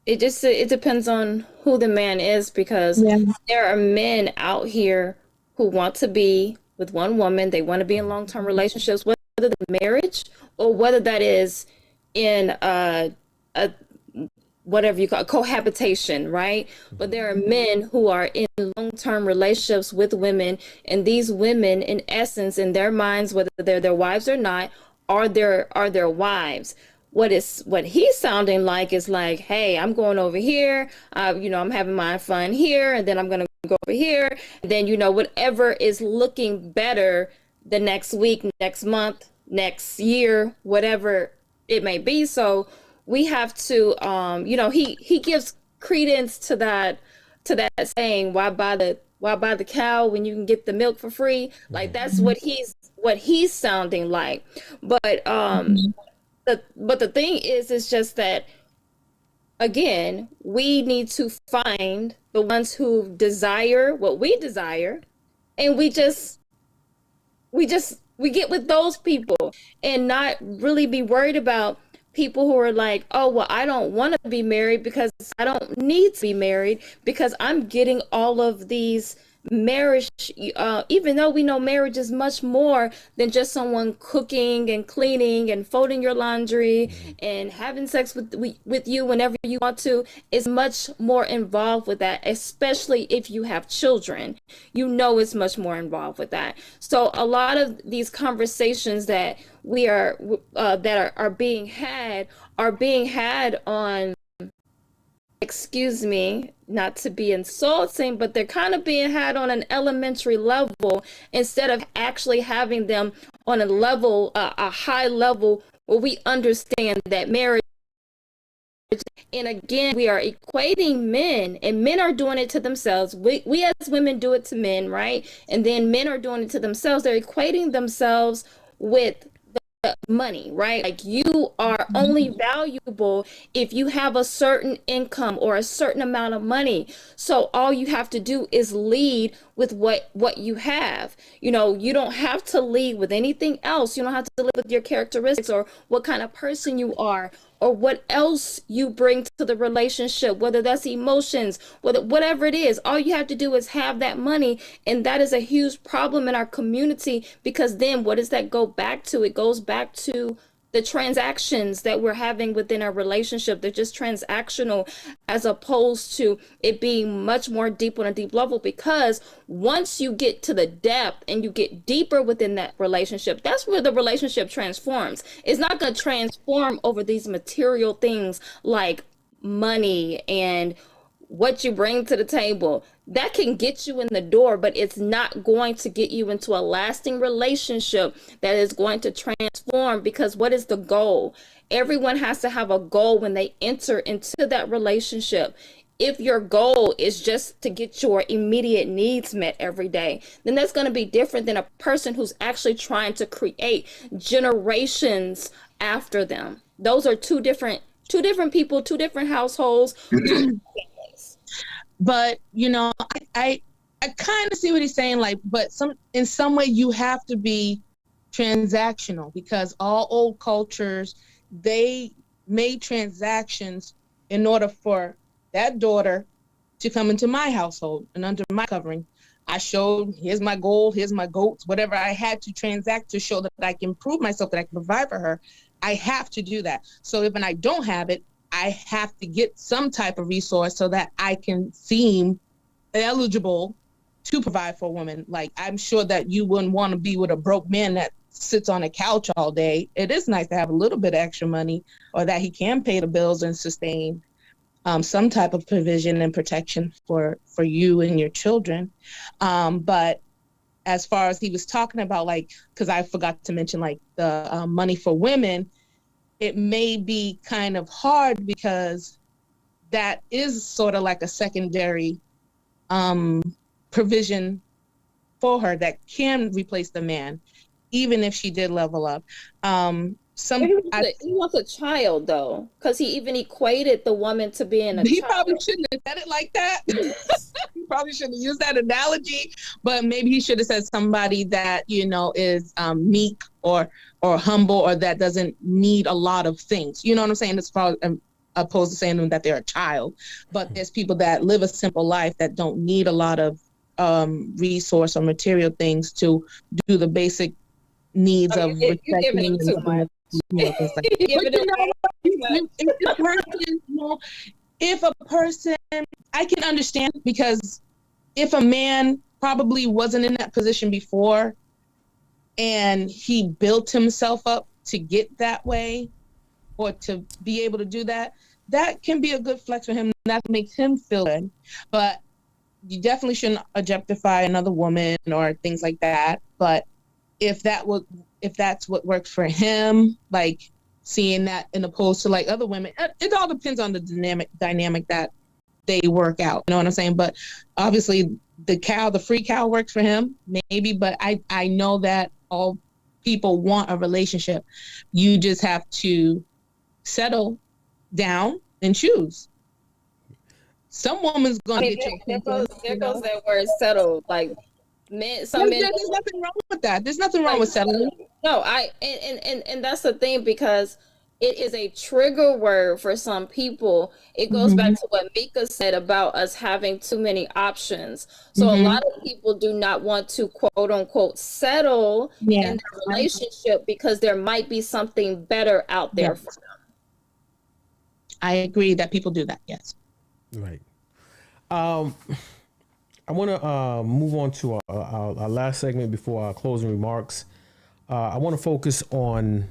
Speaker 5: it depends on who the man is, because there are men out here who want to be with one woman. They want to be in long-term relationships, whether the marriage or whether that is in a whatever you call it, cohabitation, right? But there are men who are in long-term relationships with women, and these women, in essence, in their minds, whether they're their wives or not, are their wives. What he's sounding like is like, hey, I'm going over here, you know, I'm having my fun here, and then I'm gonna go over here, and then, you know, whatever is looking better the next week, next month, next year, whatever it may be. So we have to, you know, he gives credence to that saying, why buy the cow when you can get the milk for free? Like that's what he's sounding like. But the thing is just that, again, we need to find the ones who desire what we desire, and we get with those people and not really be worried about people who are like, oh, well, I don't want to be married because I don't need to be married because I'm getting all of these marriage, even though we know marriage is much more than just someone cooking and cleaning and folding your laundry and having sex with you whenever you want to. Is much more involved with that, especially if you have children. You know, it's much more involved with that. So a lot of these conversations that we are being had on, excuse me, not to be insulting, but they're kind of being had on an elementary level instead of actually having them on a level, a high level, where we understand that marriage. And again, we are equating men, and men are doing it to themselves. We as women do it to men, right? And then men are doing it to themselves. They're equating themselves with money, right? Like, you are only valuable if you have a certain income or a certain amount of money. So all you have to do is lead with what you have. You know, you don't have to lead with anything else. You don't have to lead with your characteristics or what kind of person you are or what else you bring to the relationship, whether that's emotions, whatever it is. All you have to do is have that money, and that is a huge problem in our community, because then what does that go back to? It goes back to the transactions that we're having within our relationship. They're just transactional, as opposed to it being much more deep on a deep level, because once you get to the depth and you get deeper within that relationship, that's where the relationship transforms. It's not going to transform over these material things like money and what you bring to the table. That can get you in the door, but it's not going to get you into a lasting relationship that is going to transform, because what is the goal? Everyone has to have a goal when they enter into that relationship. If your goal is just to get your immediate needs met every day, then that's going to be different than a person who's actually trying to create generations after them. Those are two different people, two different households.
Speaker 6: But, you know, I kind of see what he's saying, like, but in some way you have to be transactional, because all old cultures, they made transactions in order for that daughter to come into my household and under my covering. I showed, here's my gold, here's my goats, whatever I had to transact to show that I can prove myself, that I can provide for her. I have to do that. So if I don't have it, I have to get some type of resource so that I can seem eligible to provide for a woman. Like, I'm sure that you wouldn't want to be with a broke man that sits on a couch all day. It is nice to have a little bit of extra money, or that he can pay the bills and sustain some type of provision and protection for you and your children. But as far as he was talking about, like, because I forgot to mention, like, the money for women, it may be kind of hard, because that is sort of like a secondary provision for her that can replace the man, even if she did level up. He
Speaker 5: wants a child, though, because he even equated the woman to being a child.
Speaker 6: He probably shouldn't have said it like that. He probably shouldn't have used that analogy, but maybe he should have said somebody that, you know, is meek or humble, or that doesn't need a lot of things. You know what I'm saying? As far as, opposed to saying that they're a child. But there's people that live a simple life that don't need a lot of resource or material things to do the basic needs of protecting. If a person, I can understand, because if a man probably wasn't in that position before and he built himself up to get that way, or to be able to do that, that can be a good flex for him. That makes him feel good. But you definitely shouldn't objectify another woman or things like that. But if that's what works for him, like seeing that in opposed to like other women, it all depends on the dynamic that they work out. You know what I'm saying? But obviously the free cow works for him, maybe, but I know that all people want a relationship. You just have to settle down and choose. Some woman's gonna get you.
Speaker 5: There goes that word settle. Like men, some men.
Speaker 6: There's nothing wrong with that. There's nothing wrong with settling.
Speaker 5: No, and that's the thing, because it is a trigger word for some people. It goes back to what Mika said about us having too many options. So a lot of people do not want to quote unquote settle in their relationship because there might be something better out there for them.
Speaker 6: I agree that people do that. Yes.
Speaker 4: Right. I want to move on to our last segment before our closing remarks. I want to focus on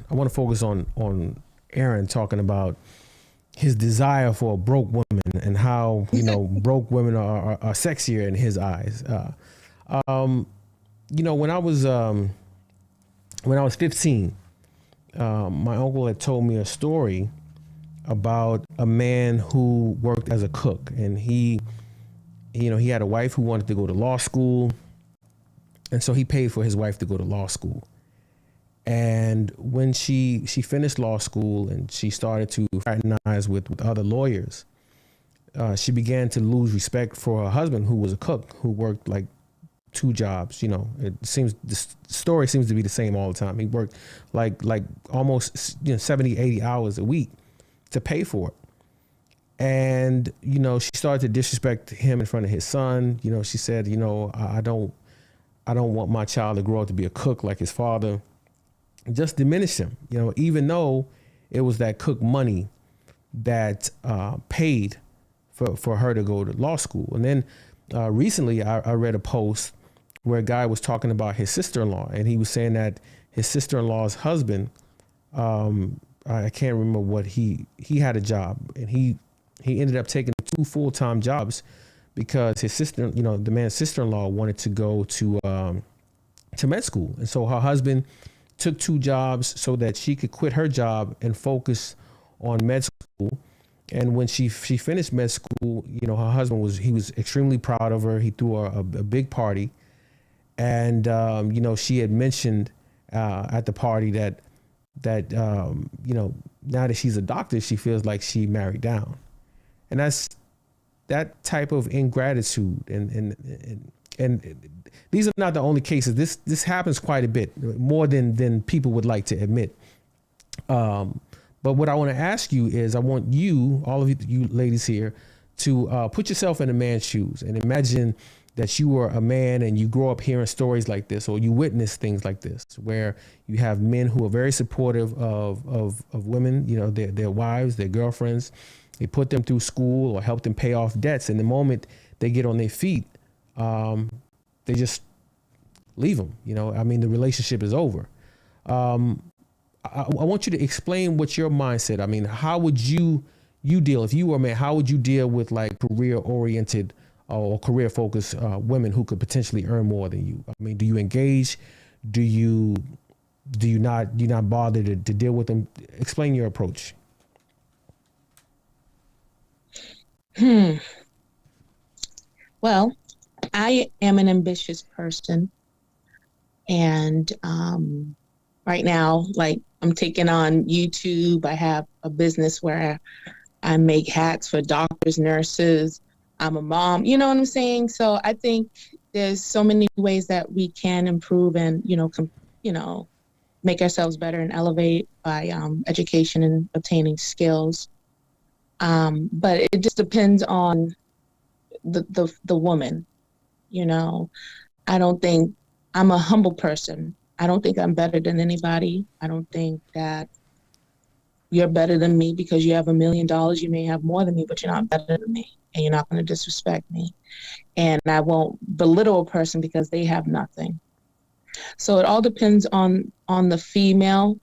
Speaker 4: Aaron talking about his desire for a broke woman and how, you know, broke women are sexier in his eyes. You know, when I was 15, my uncle had told me a story about a man who worked as a cook, and he had a wife who wanted to go to law school, and so he paid for his wife to go to law school. And when she finished law school and she started to fraternize with other lawyers, she began to lose respect for her husband, who was a cook, who worked like 2 jobs. You know, the story seems to be the same all the time. He worked like almost 70, 80 hours a week to pay for it. And, you know, she started to disrespect him in front of his son. You know, she said, you know, I don't want my child to grow up to be a cook like his father. Just diminish him, you know, even though it was that cook money that paid for her to go to law school. And then recently I read a post where a guy was talking about his sister-in-law, and he was saying that his sister-in-law's husband, I can't remember what he had a job, and he ended up taking 2 full-time jobs because his sister, you know, the man's sister-in-law wanted to go to med school. And so her husband took 2 jobs so that she could quit her job and focus on med school. And when she finished med school, you know, her husband was extremely proud of her. He threw her a big party. And, you know, she had mentioned at the party that you know, now that she's a doctor, she feels like she married down. And that's that type of ingratitude. And these are not the only cases. This happens quite a bit, more than people would like to admit. But what I want to ask you is, I want you, all of you ladies here, to put yourself in a man's shoes and imagine that you were a man and you grow up hearing stories like this, or you witness things like this, where you have men who are very supportive of women, you know, their wives, their girlfriends. They put them through school or help them pay off debts. And the moment they get on their feet, they just leave them. You know, I mean, the relationship is over. I want you to explain what your mindset. I mean, how would you deal if you were a man? How would you deal with like career-oriented or career-focused women who could potentially earn more than you? I mean, do you engage? Do you not bother to deal with them? Explain your approach.
Speaker 6: Well, I am an ambitious person, and right now, like, I'm taking on YouTube. I have a business where I make hats for doctors, nurses. I'm a mom, you know what I'm saying? So I think there's so many ways that we can improve and, make ourselves better and elevate by education and obtaining skills. But it just depends on the woman. You know, I don't think I'm a humble person. I don't think I'm better than anybody. I don't think that you're better than me because you have $1 million. You may have more than me, but you're not better than me, and you're not going to disrespect me. And I won't belittle a person because they have nothing. So it all depends on the female,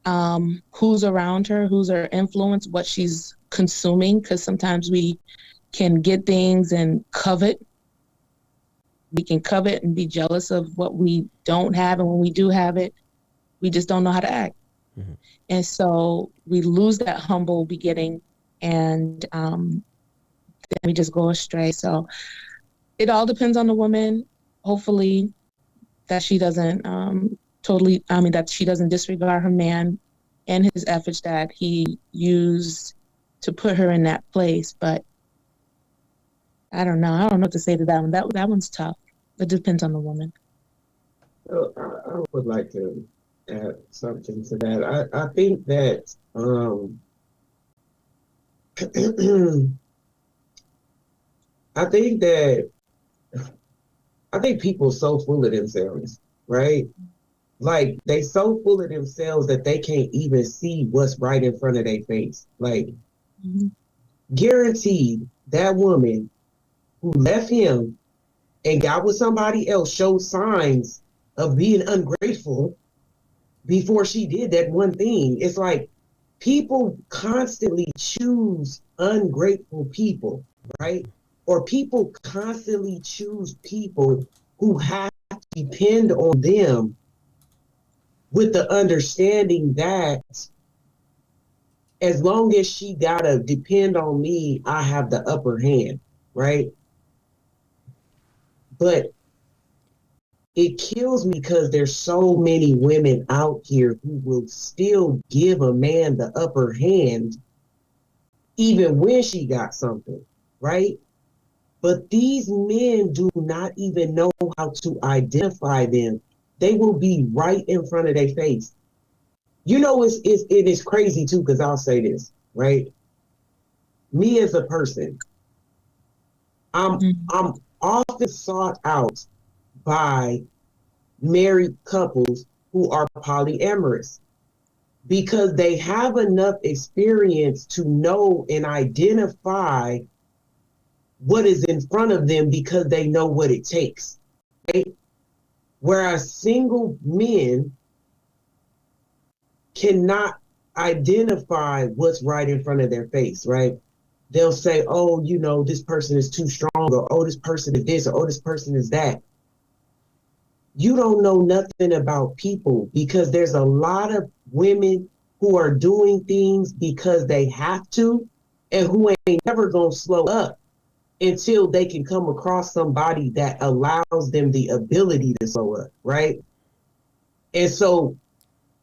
Speaker 6: who's around her, who's her influence, what she's consuming, because sometimes we can get things and covet. We can covet and be jealous of what we don't have, and when we do have it, we just don't know how to act. Mm-hmm. And so we lose that humble beginning, and then we just go astray. So it all depends on the woman. Hopefully that she doesn't that she doesn't disregard her man and his efforts that he used to put her in that place. But I don't know. I don't know what to say to that one. That one's tough. It depends on the woman.
Speaker 9: Well, I would like to add something to that. I think that I think people are so full of themselves, right? Like they so full of themselves that they can't even see what's right in front of their face. Like guaranteed that woman who left him and got with somebody else showed signs of being ungrateful before she did that one thing. It's like people constantly choose ungrateful people, right? Or people constantly choose people who have to depend on them with the understanding that as long as she gotta depend on me, I have the upper hand, right? But it kills me because there's so many women out here who will still give a man the upper hand even when she got something, right? But these men do not even know how to identify them. They will be right in front of their face. You know, it is crazy too, because I'll say this, right? Me as a person, I'm often sought out by married couples who are polyamorous because they have enough experience to know and identify what is in front of them because they know what it takes, right? Whereas single men cannot identify what's right in front of their face, right? They'll say, oh, you know, this person is too strong, or oh, this person is this, or oh, this person is that. You don't know nothing about people because there's a lot of women who are doing things because they have to and who ain't never gonna slow up until they can come across somebody that allows them the ability to slow up, right? And so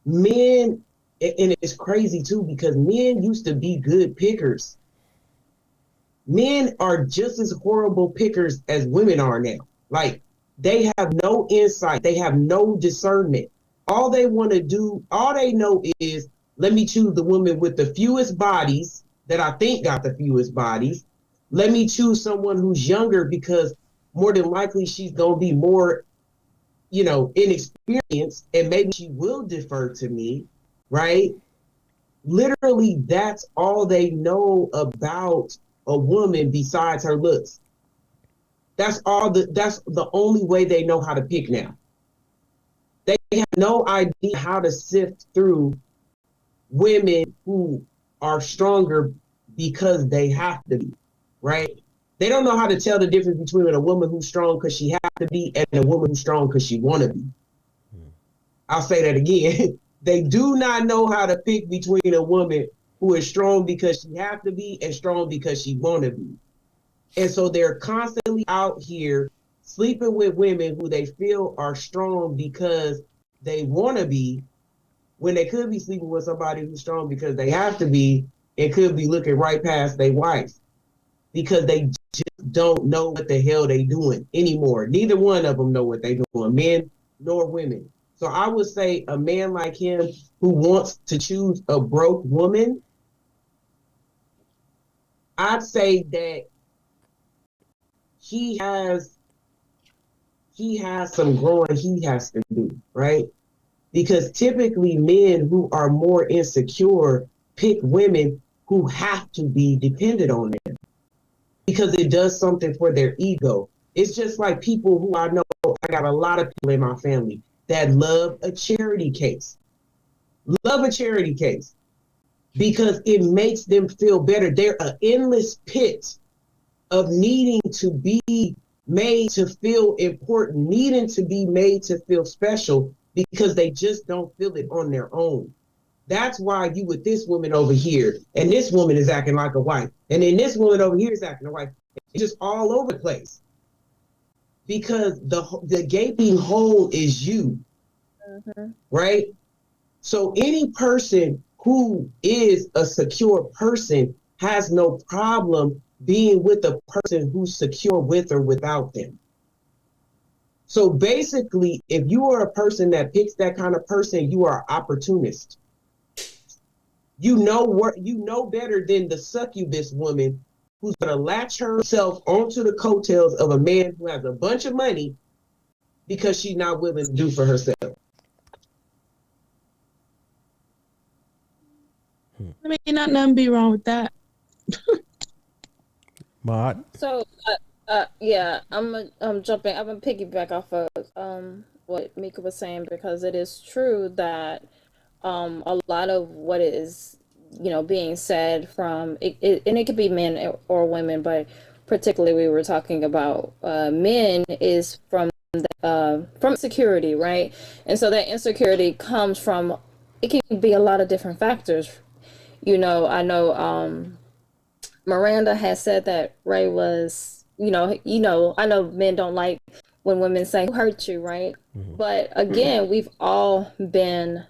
Speaker 9: men, and it's crazy too, because men used to be good pickers. Men are just as horrible pickers as women are now. Like, they have no insight. They have no discernment. All they want to do, all they know is, let me choose the woman with the fewest bodies that I think got the fewest bodies. Let me choose someone who's younger because more than likely she's going to be more, you know, inexperienced and maybe she will defer to me, right? Literally, that's all they know about a woman besides her looks. That's the only way they know how to pick now. They have no idea how to sift through women who are stronger because they have to be, right? They don't know how to tell the difference between a woman who's strong because she has to be and a woman who's strong because she want to be. I'll say that again. They do not know how to pick between a woman who is strong because she has to be and strong because she want to be. And so they're constantly out here sleeping with women who they feel are strong because they want to be, when they could be sleeping with somebody who's strong because they have to be, and could be looking right past their wife because they just don't know what the hell they doing anymore. Neither one of them know what they doing, men nor women. So I would say a man like him who wants to choose a broke woman, I'd say that he has some growing he has to do, right? Because typically men who are more insecure pick women who have to be dependent on them because it does something for their ego. It's just like people who I know, I got a lot of people in my family that love a charity case. Love a charity case because it makes them feel better. They're an endless pit of needing to be made to feel important, needing to be made to feel special because they just don't feel it on their own. That's why you with this woman over here, and this woman is acting like a wife, and then this woman over here is acting a wife. It's just all over the place because the gaping hole is you, right? So any person who is a secure person has no problem being with a person who's secure with or without them. So basically, if you are a person that picks that kind of person, you are an opportunist. You know better than the succubus woman who's gonna latch herself onto the coattails of a man who has a bunch of money because she's not willing to do for herself.
Speaker 6: I mean, not nothing be wrong with that.
Speaker 4: Maud?
Speaker 5: So, yeah, I'm jumping. I'm gonna piggyback off of what Mika was saying because it is true that a lot of what is being said from it and it could be men or women, but particularly we were talking about men is from insecurity, right? And so that insecurity comes from it can be a lot of different factors. I know Miranda has said that Ray was, I know men don't like when women say, who hurt you, right? But again, we've all been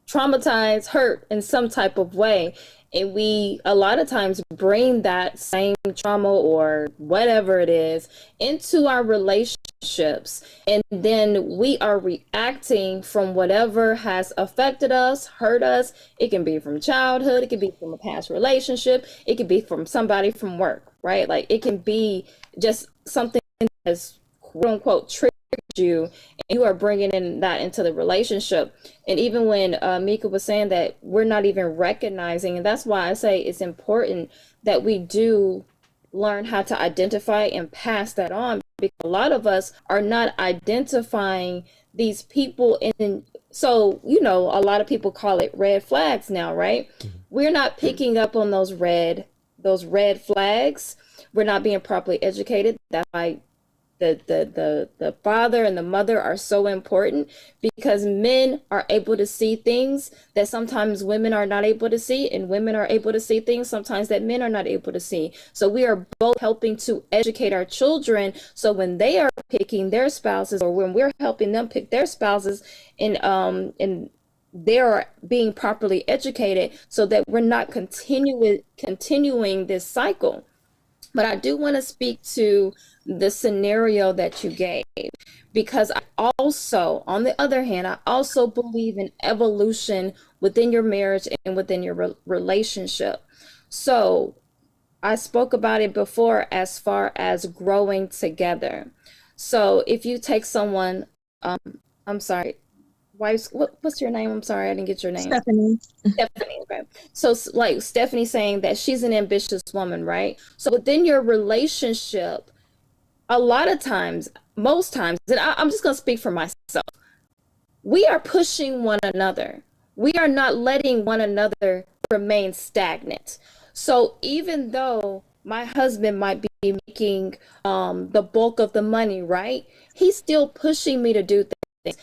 Speaker 5: traumatized, hurt in some type of way. And we, a lot of times, bring that same trauma or whatever it is into our relationships. And then we are reacting from whatever has affected us, hurt us. It can be from childhood. It can be from a past relationship. It could be from somebody from work, right? Like it can be just something that's quote unquote triggered you, and you are bringing that into the relationship. And even when Mika was saying that we're not even recognizing, and that's why I say it's important that we do learn how to identify and pass that on, because a lot of us are not identifying these people. And so, a lot of people call it red flags now, right? We're not picking up on those red flags. We're not being properly educated. That's why the father and the mother are so important, because men are able to see things that sometimes women are not able to see, and women are able to see things sometimes that men are not able to see. So we are both helping to educate our children, so when they are picking their spouses, or when we're helping them pick their spouses, and they're being properly educated, so that we're not continuing this cycle. But I do want to speak to the scenario that you gave, because I also, on the other hand, I also believe in evolution within your marriage and within your relationship. So I spoke about it before as far as growing together. So if you take someone, I'm sorry, what's your name? I'm sorry, I didn't get your name.
Speaker 6: Stephanie.
Speaker 5: Stephanie, okay. So like Stephanie saying that she's an ambitious woman, right? So within your relationship, a lot of times, most times, and I'm just going to speak for myself, we are pushing one another. We are not letting one another remain stagnant. So even though my husband might be making the bulk of the money, right? He's still pushing me to do things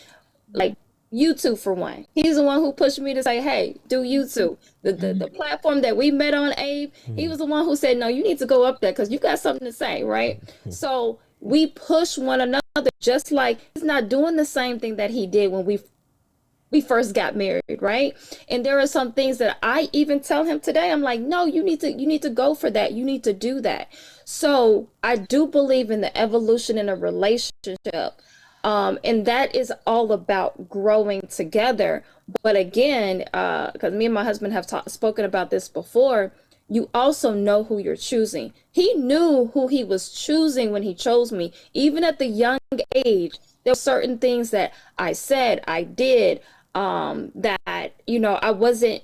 Speaker 5: like YouTube for one. He's the one who pushed me to say, hey, do YouTube. The platform that we met on, Abe, he was the one who said, no, you need to go up there because you got something to say, right? So we push one another, just like he's not doing the same thing that he did when we first got married, right? And there are some things that I even tell him today. I'm like, no, you need to go for that. You need to do that. So I do believe in the evolution in a relationship. And that is all about growing together. But again, because me and my husband have spoken about this before, you also know who you're choosing. He knew who he was choosing when he chose me. Even at the young age, there were certain things that I said, I did, that, I wasn't,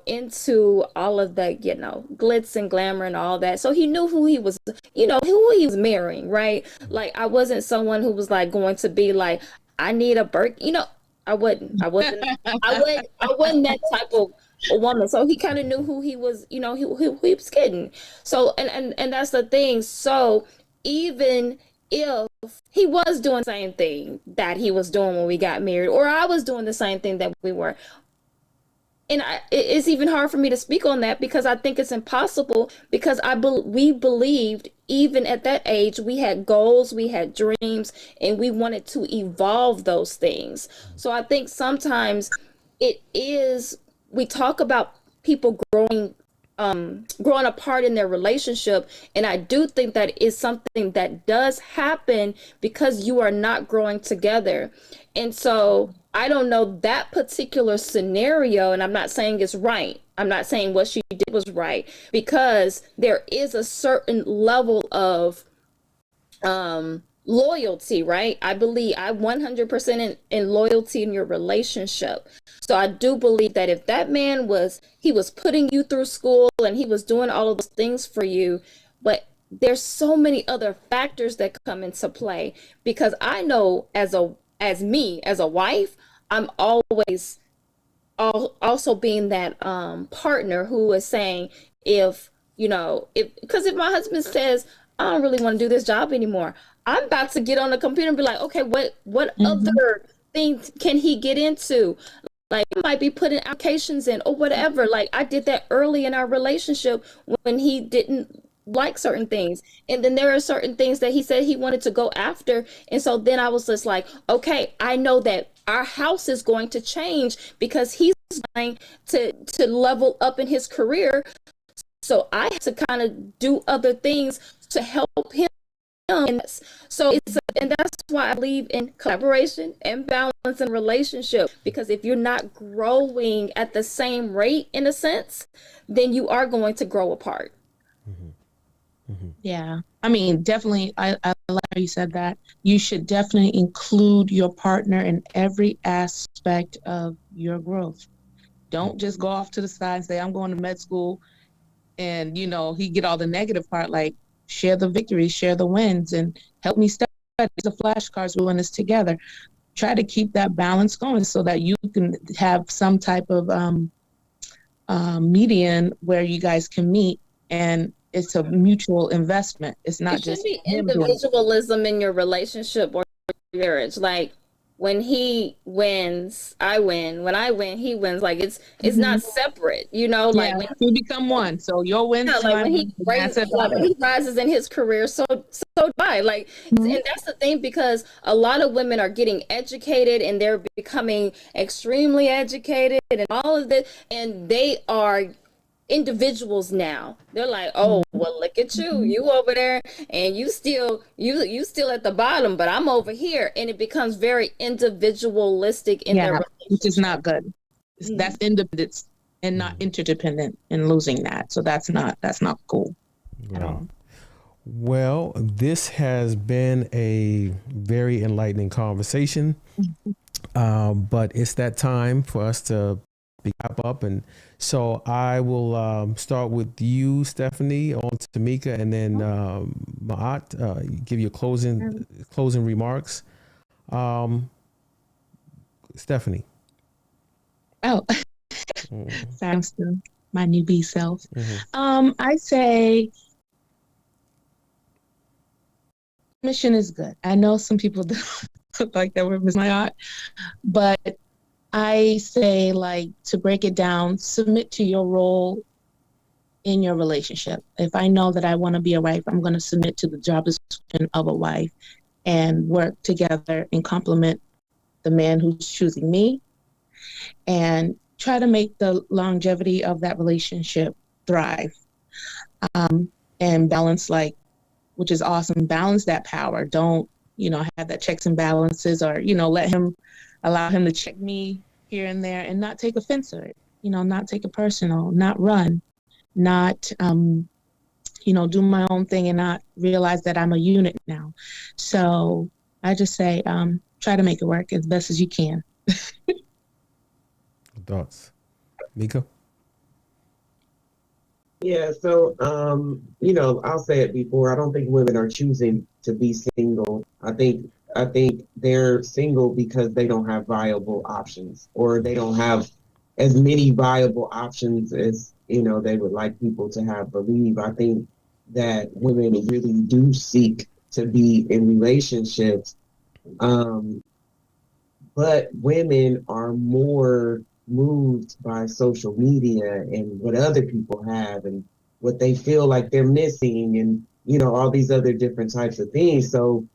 Speaker 5: into all of the, glitz and glamour and all that. So he knew who he was, who he was marrying, right? Like, I wasn't someone who was like going to be like, I need a Birkin, I wasn't that type of woman. So he kind of knew who he was, who he was kidding. So, and that's the thing. So even if he was doing the same thing that he was doing when we got married, or I was doing the same thing that we were, it's even hard for me to speak on that because I think it's impossible because we believed even at that age we had goals, we had dreams, and we wanted to evolve those things. So I think sometimes we talk about people growing apart in their relationship, and I do think that is something that does happen because you are not growing together. And so I don't know that particular scenario, and I'm not saying it's right. I'm not saying what she did was right, because there is a certain level of loyalty, right? I believe I 100% in loyalty in your relationship. So I do believe that if that man was putting you through school and he was doing all of those things for you, but there's so many other factors that come into play, because I know as a wife, I'm always also being that partner who is saying, because if my husband says, I don't really want to do this job anymore, I'm about to get on the computer and be like, okay, what other things can he get into? Like, he might be putting applications in or whatever. Like, I did that early in our relationship when he didn't like certain things. And then there are certain things that he said he wanted to go after. And so then I was just like, okay, I know that our house is going to change because he's going to level up in his career. So I have to kind of do other things to help him. And that's why I believe in collaboration and balance in relationship, because if you're not growing at the same rate, in a sense, then you are going to grow apart.
Speaker 6: Yeah, I mean, definitely, I like how you said that. You should definitely include your partner in every aspect of your growth. Don't just go off to the side and say, I'm going to med school, and, he get all the negative part. Like, share the victories, share the wins, and help me study the flashcards. We're in this together. Try to keep that balance going so that you can have some type of median where you guys can meet, and it's a mutual investment. It's not just
Speaker 5: be individualism in your relationship or marriage. Like, when he wins, I win. When I win, he wins. Like, it's not separate, like when
Speaker 6: you become one. So your wins.
Speaker 5: Like when he rises in his career, so do I. Like, and that's the thing, because a lot of women are getting educated and they're becoming extremely educated and all of this, and they are individuals now. They're like, oh, well, look at you over there, and you still at the bottom, but I'm over here. And it becomes very individualistic in their relationship,
Speaker 6: which is not good. That's independence and not interdependent, and losing that. So that's not cool at all.
Speaker 4: Well, this has been a very enlightening conversation, but it's that time for us to wrap up. And so I will start with you, Stephanie, on to Tamika, and then Ma'at, give your closing remarks. Stephanie.
Speaker 6: Oh, I'm still my newbie self. I say mission is good. I know some people don't like that word, Ms. Ma'at, but I say, like, to break it down, submit to your role in your relationship. If I know that I want to be a wife, I'm going to submit to the job description of a wife and work together and complement the man who's choosing me, and try to make the longevity of that relationship thrive. And balance, like, which is awesome, balance that power. Don't, have that checks and balances, or, allow him to check me here and there, and not take offense to it, not take it personal, not run, not, do my own thing and not realize that I'm a unit now. So I just say, try to make it work as best as you can.
Speaker 4: Thoughts? Mika?
Speaker 9: Yeah, so, I'll say it before. I don't think women are choosing to be single. I think they're single because they don't have viable options, or they don't have as many viable options as, they would like people to have believe. I think that women really do seek to be in relationships, but women are more moved by social media and what other people have and what they feel like they're missing and, you know, all these other different types of things. So,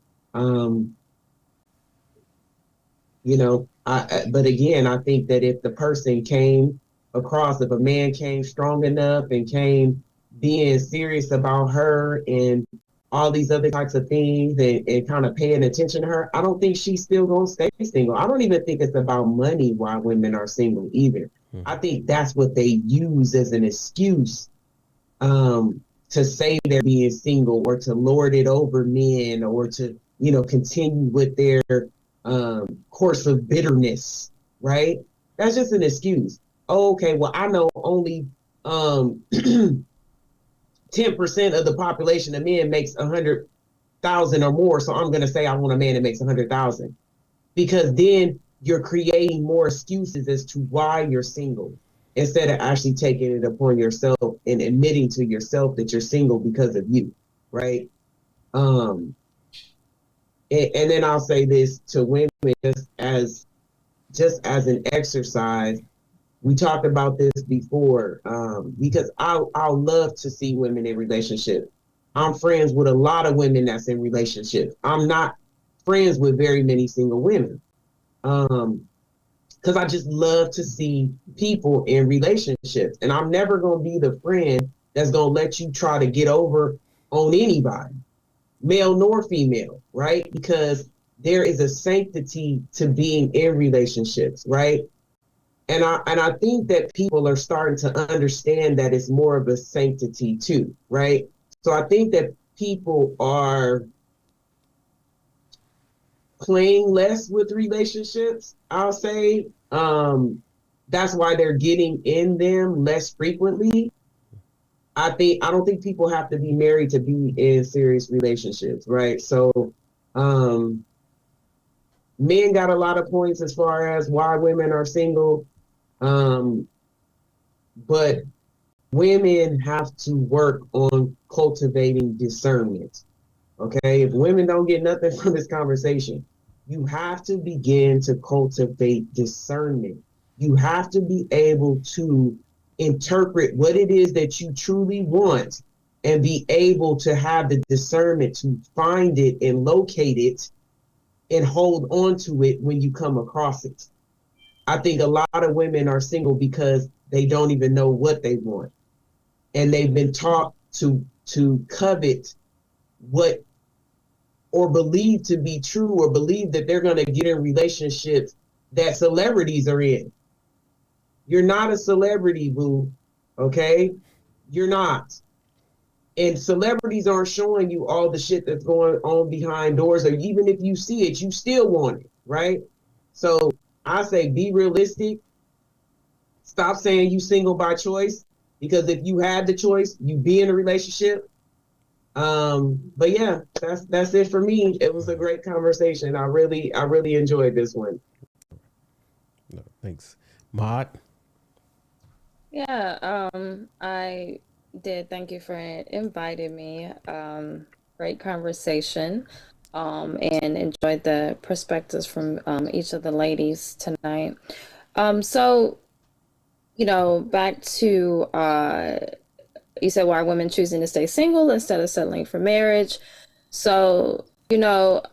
Speaker 9: you know, but again, I think that if the person came across, if a man came strong enough and came being serious about her and all these other types of things and kind of paying attention to her, I don't think she's still gonna stay single. I don't even think it's about money why women are single either. I think that's what they use as an excuse to say they're being single or to lord it over men or to, you know, continue with their course of bitterness, right? That's just an excuse. Oh, okay, well, I know only 10% of the population of men makes 100,000 or more, so I'm gonna say I want a man that makes 100,000, because then you're creating more excuses as to why you're single instead of actually taking it upon yourself and admitting to yourself that you're single because of you, right? And then I'll say this to women just as an exercise. We talked about this before, because I'll love to see women in relationships. I'm friends with a lot of women that's in relationships. I'm not friends with very many single women, because I just love to see people in relationships. And I'm never going to be the friend that's going to let you try to get over on anybody, male nor female, right? Because there is a sanctity to being in relationships, right? And I think that people are starting to understand that it's more of a sanctity too, right? So I think that people are playing less with relationships, I'll say. That's why they're getting in them less frequently. I don't think people have to be married to be in serious relationships, right? So men got a lot of points as far as why women are single. But women have to work on cultivating discernment. Okay, if women don't get nothing from this conversation, you have to begin to cultivate discernment. You have to be able to interpret what it is that you truly want and be able to have the discernment to find it and locate it and hold on to it when you come across it. I think a lot of women are single because they don't even know what they want. And they've been taught to covet what, or believe to be true, or believe that they're going to get in relationships that celebrities are in. You're not a celebrity, boo. Okay? You're not. And celebrities aren't showing you all the shit that's going on behind doors, or even if you see it, you still want it, right? So I say be realistic. Stop saying you single by choice, because if you had the choice, you'd be in a relationship. But yeah, that's it for me. It was a great conversation. I really enjoyed this one.
Speaker 4: No, thanks. Maud?
Speaker 5: Yeah, I did. Thank you for inviting me. Great conversation. And enjoyed the perspectives from each of the ladies tonight. So, you know, back to you said, why are women choosing to stay single instead of settling for marriage? So, you know,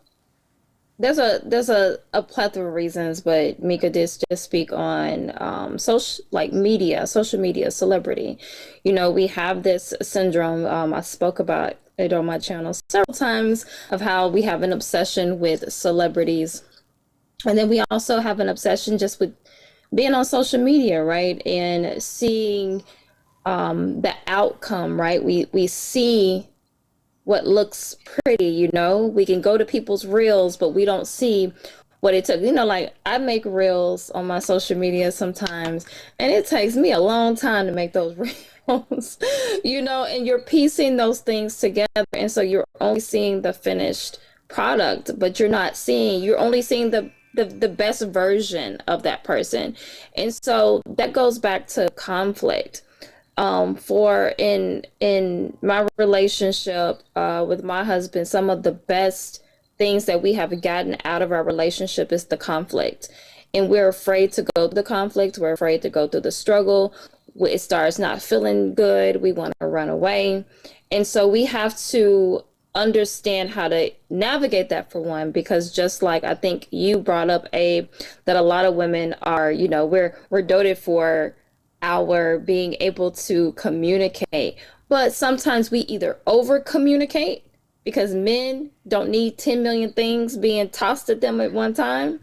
Speaker 5: there's a plethora of reasons, but Mika did just speak on social media, celebrity. You know, we have this syndrome. I spoke about it on my channel several times, of how we have an obsession with celebrities, and then we also have an obsession just with being on social media, right, and seeing the outcome, right? We see what looks pretty, you know. We can go to people's reels, but we don't see what it took. You know, like I make reels on my social media sometimes, and it takes me a long time to make those reels, you know, and you're piecing those things together. And so you're only seeing the finished product, but you're only seeing the best version of that person. And so that goes back to conflict. For in my relationship with my husband, some of the best things that we have gotten out of our relationship is the conflict. and we're afraid to go through the conflict. We're afraid to go through the struggle. It starts not feeling good. We want to run away. And so we have to understand how to navigate that, for one, because just like I think you brought up, Abe, that a lot of women are, you know, we're doted for our being able to communicate. But sometimes we either over communicate because men don't need 10 million things being tossed at them at one time,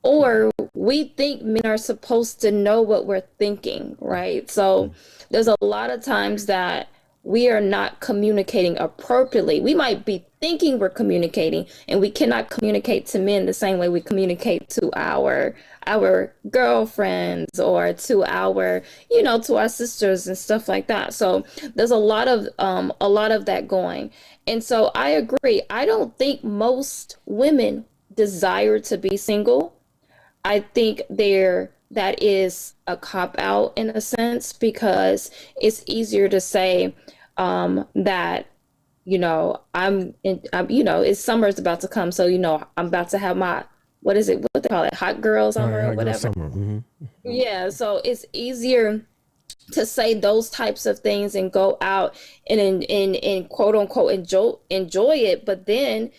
Speaker 5: or we think men are supposed to know what we're thinking, right? So there's a lot of times that we are not communicating appropriately. We might be thinking we're communicating, and we cannot communicate to men the same way we communicate to our girlfriends or to our, you know, to our sisters and stuff like that. So there's a lot of that going. And so I agree. I don't think most women desire to be single. I think that is a cop out in a sense, because it's easier to say that, you know, you know, it's summer's about to come, so, you know, I'm about to have my, what they call it, hot girl summer or whatever.
Speaker 4: Mm-hmm.
Speaker 5: Yeah, so it's easier to say those types of things and go out and quote unquote enjoy it, but then,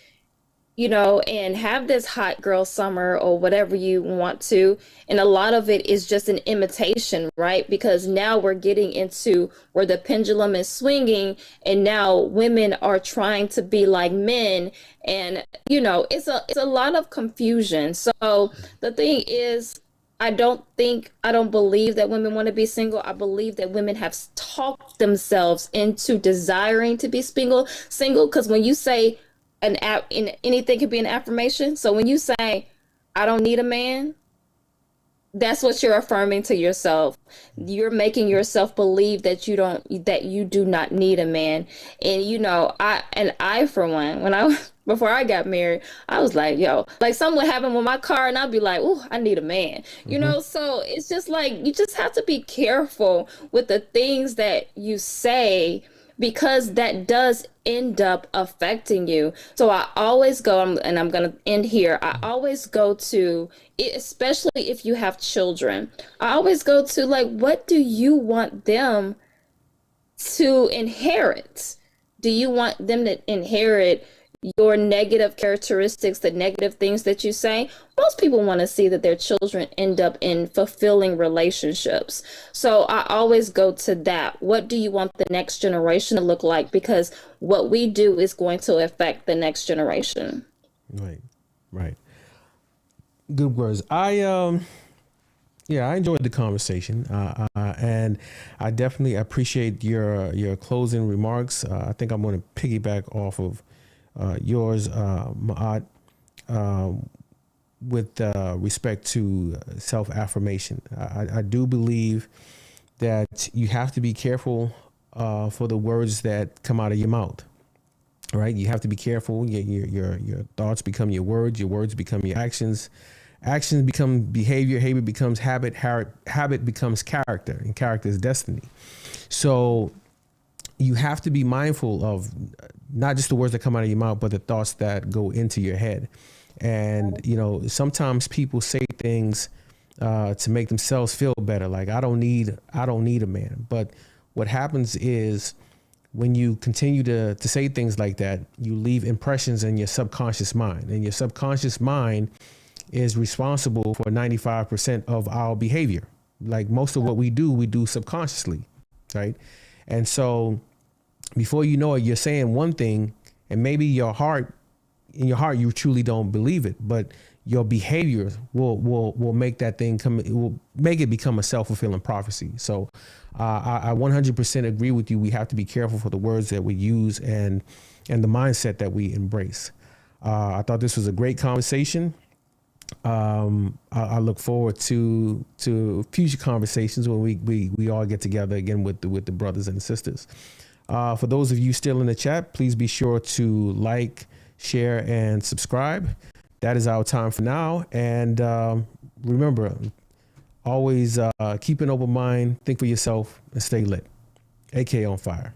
Speaker 5: you know, and have this hot girl summer or whatever you want to. And a lot of it is just an imitation, right? Because now we're getting into where the pendulum is swinging, and now women are trying to be like men. And, you know, it's a lot of confusion. So the thing is, I don't believe that women want to be single. I believe that women have talked themselves into desiring to be single, because when you say anything could be an affirmation. So when you say, I don't need a man, that's what you're affirming to yourself. You're making yourself believe that you do not need a man. And, you know, I for one, before I got married, I was like, yo, like something would happen with my car and I'd be like, oh, I need a man, you know? So it's just like, you just have to be careful with the things that you say, because that does end up affecting you. So I always go, and I'm going to end here. I always go to, especially if you have children, I always go to, like, what do you want them to inherit? Do you want them to inherit your negative characteristics, the negative things that you say? Most people want to see that their children end up in fulfilling relationships. So I always go to that. What do you want the next generation to look like? Because what we do is going to affect the next generation.
Speaker 4: Right. Good words. I enjoyed the conversation, and I definitely appreciate your closing remarks. I think I'm going to piggyback off of yours, Ma'at, with respect to self-affirmation. I do believe that you have to be careful for the words that come out of your mouth, right? You have to be careful. Your thoughts become your words become your actions become behavior becomes habit becomes character, and character is destiny. So you have to be mindful of not just the words that come out of your mouth, but the thoughts that go into your head. And, you know, sometimes people say things to make themselves feel better. Like, I don't need a man. But what happens is when you continue to say things like that, you leave impressions in your subconscious mind, and your subconscious mind is responsible for 95% of our behavior. Like, most of what we do subconsciously. Right. And so before you know it, you're saying one thing, and maybe in your heart, you truly don't believe it, but your behavior will make that thing it will make it become a self-fulfilling prophecy. So I 100% agree with you. We have to be careful for the words that we use and the mindset that we embrace. I thought this was a great conversation. I look forward to future conversations when we all get together again with the brothers and sisters. For those of you still in the chat, please be sure to like, share, and subscribe. That is our time for now. And remember, always keep an open mind, think for yourself, and stay lit. AK on fire.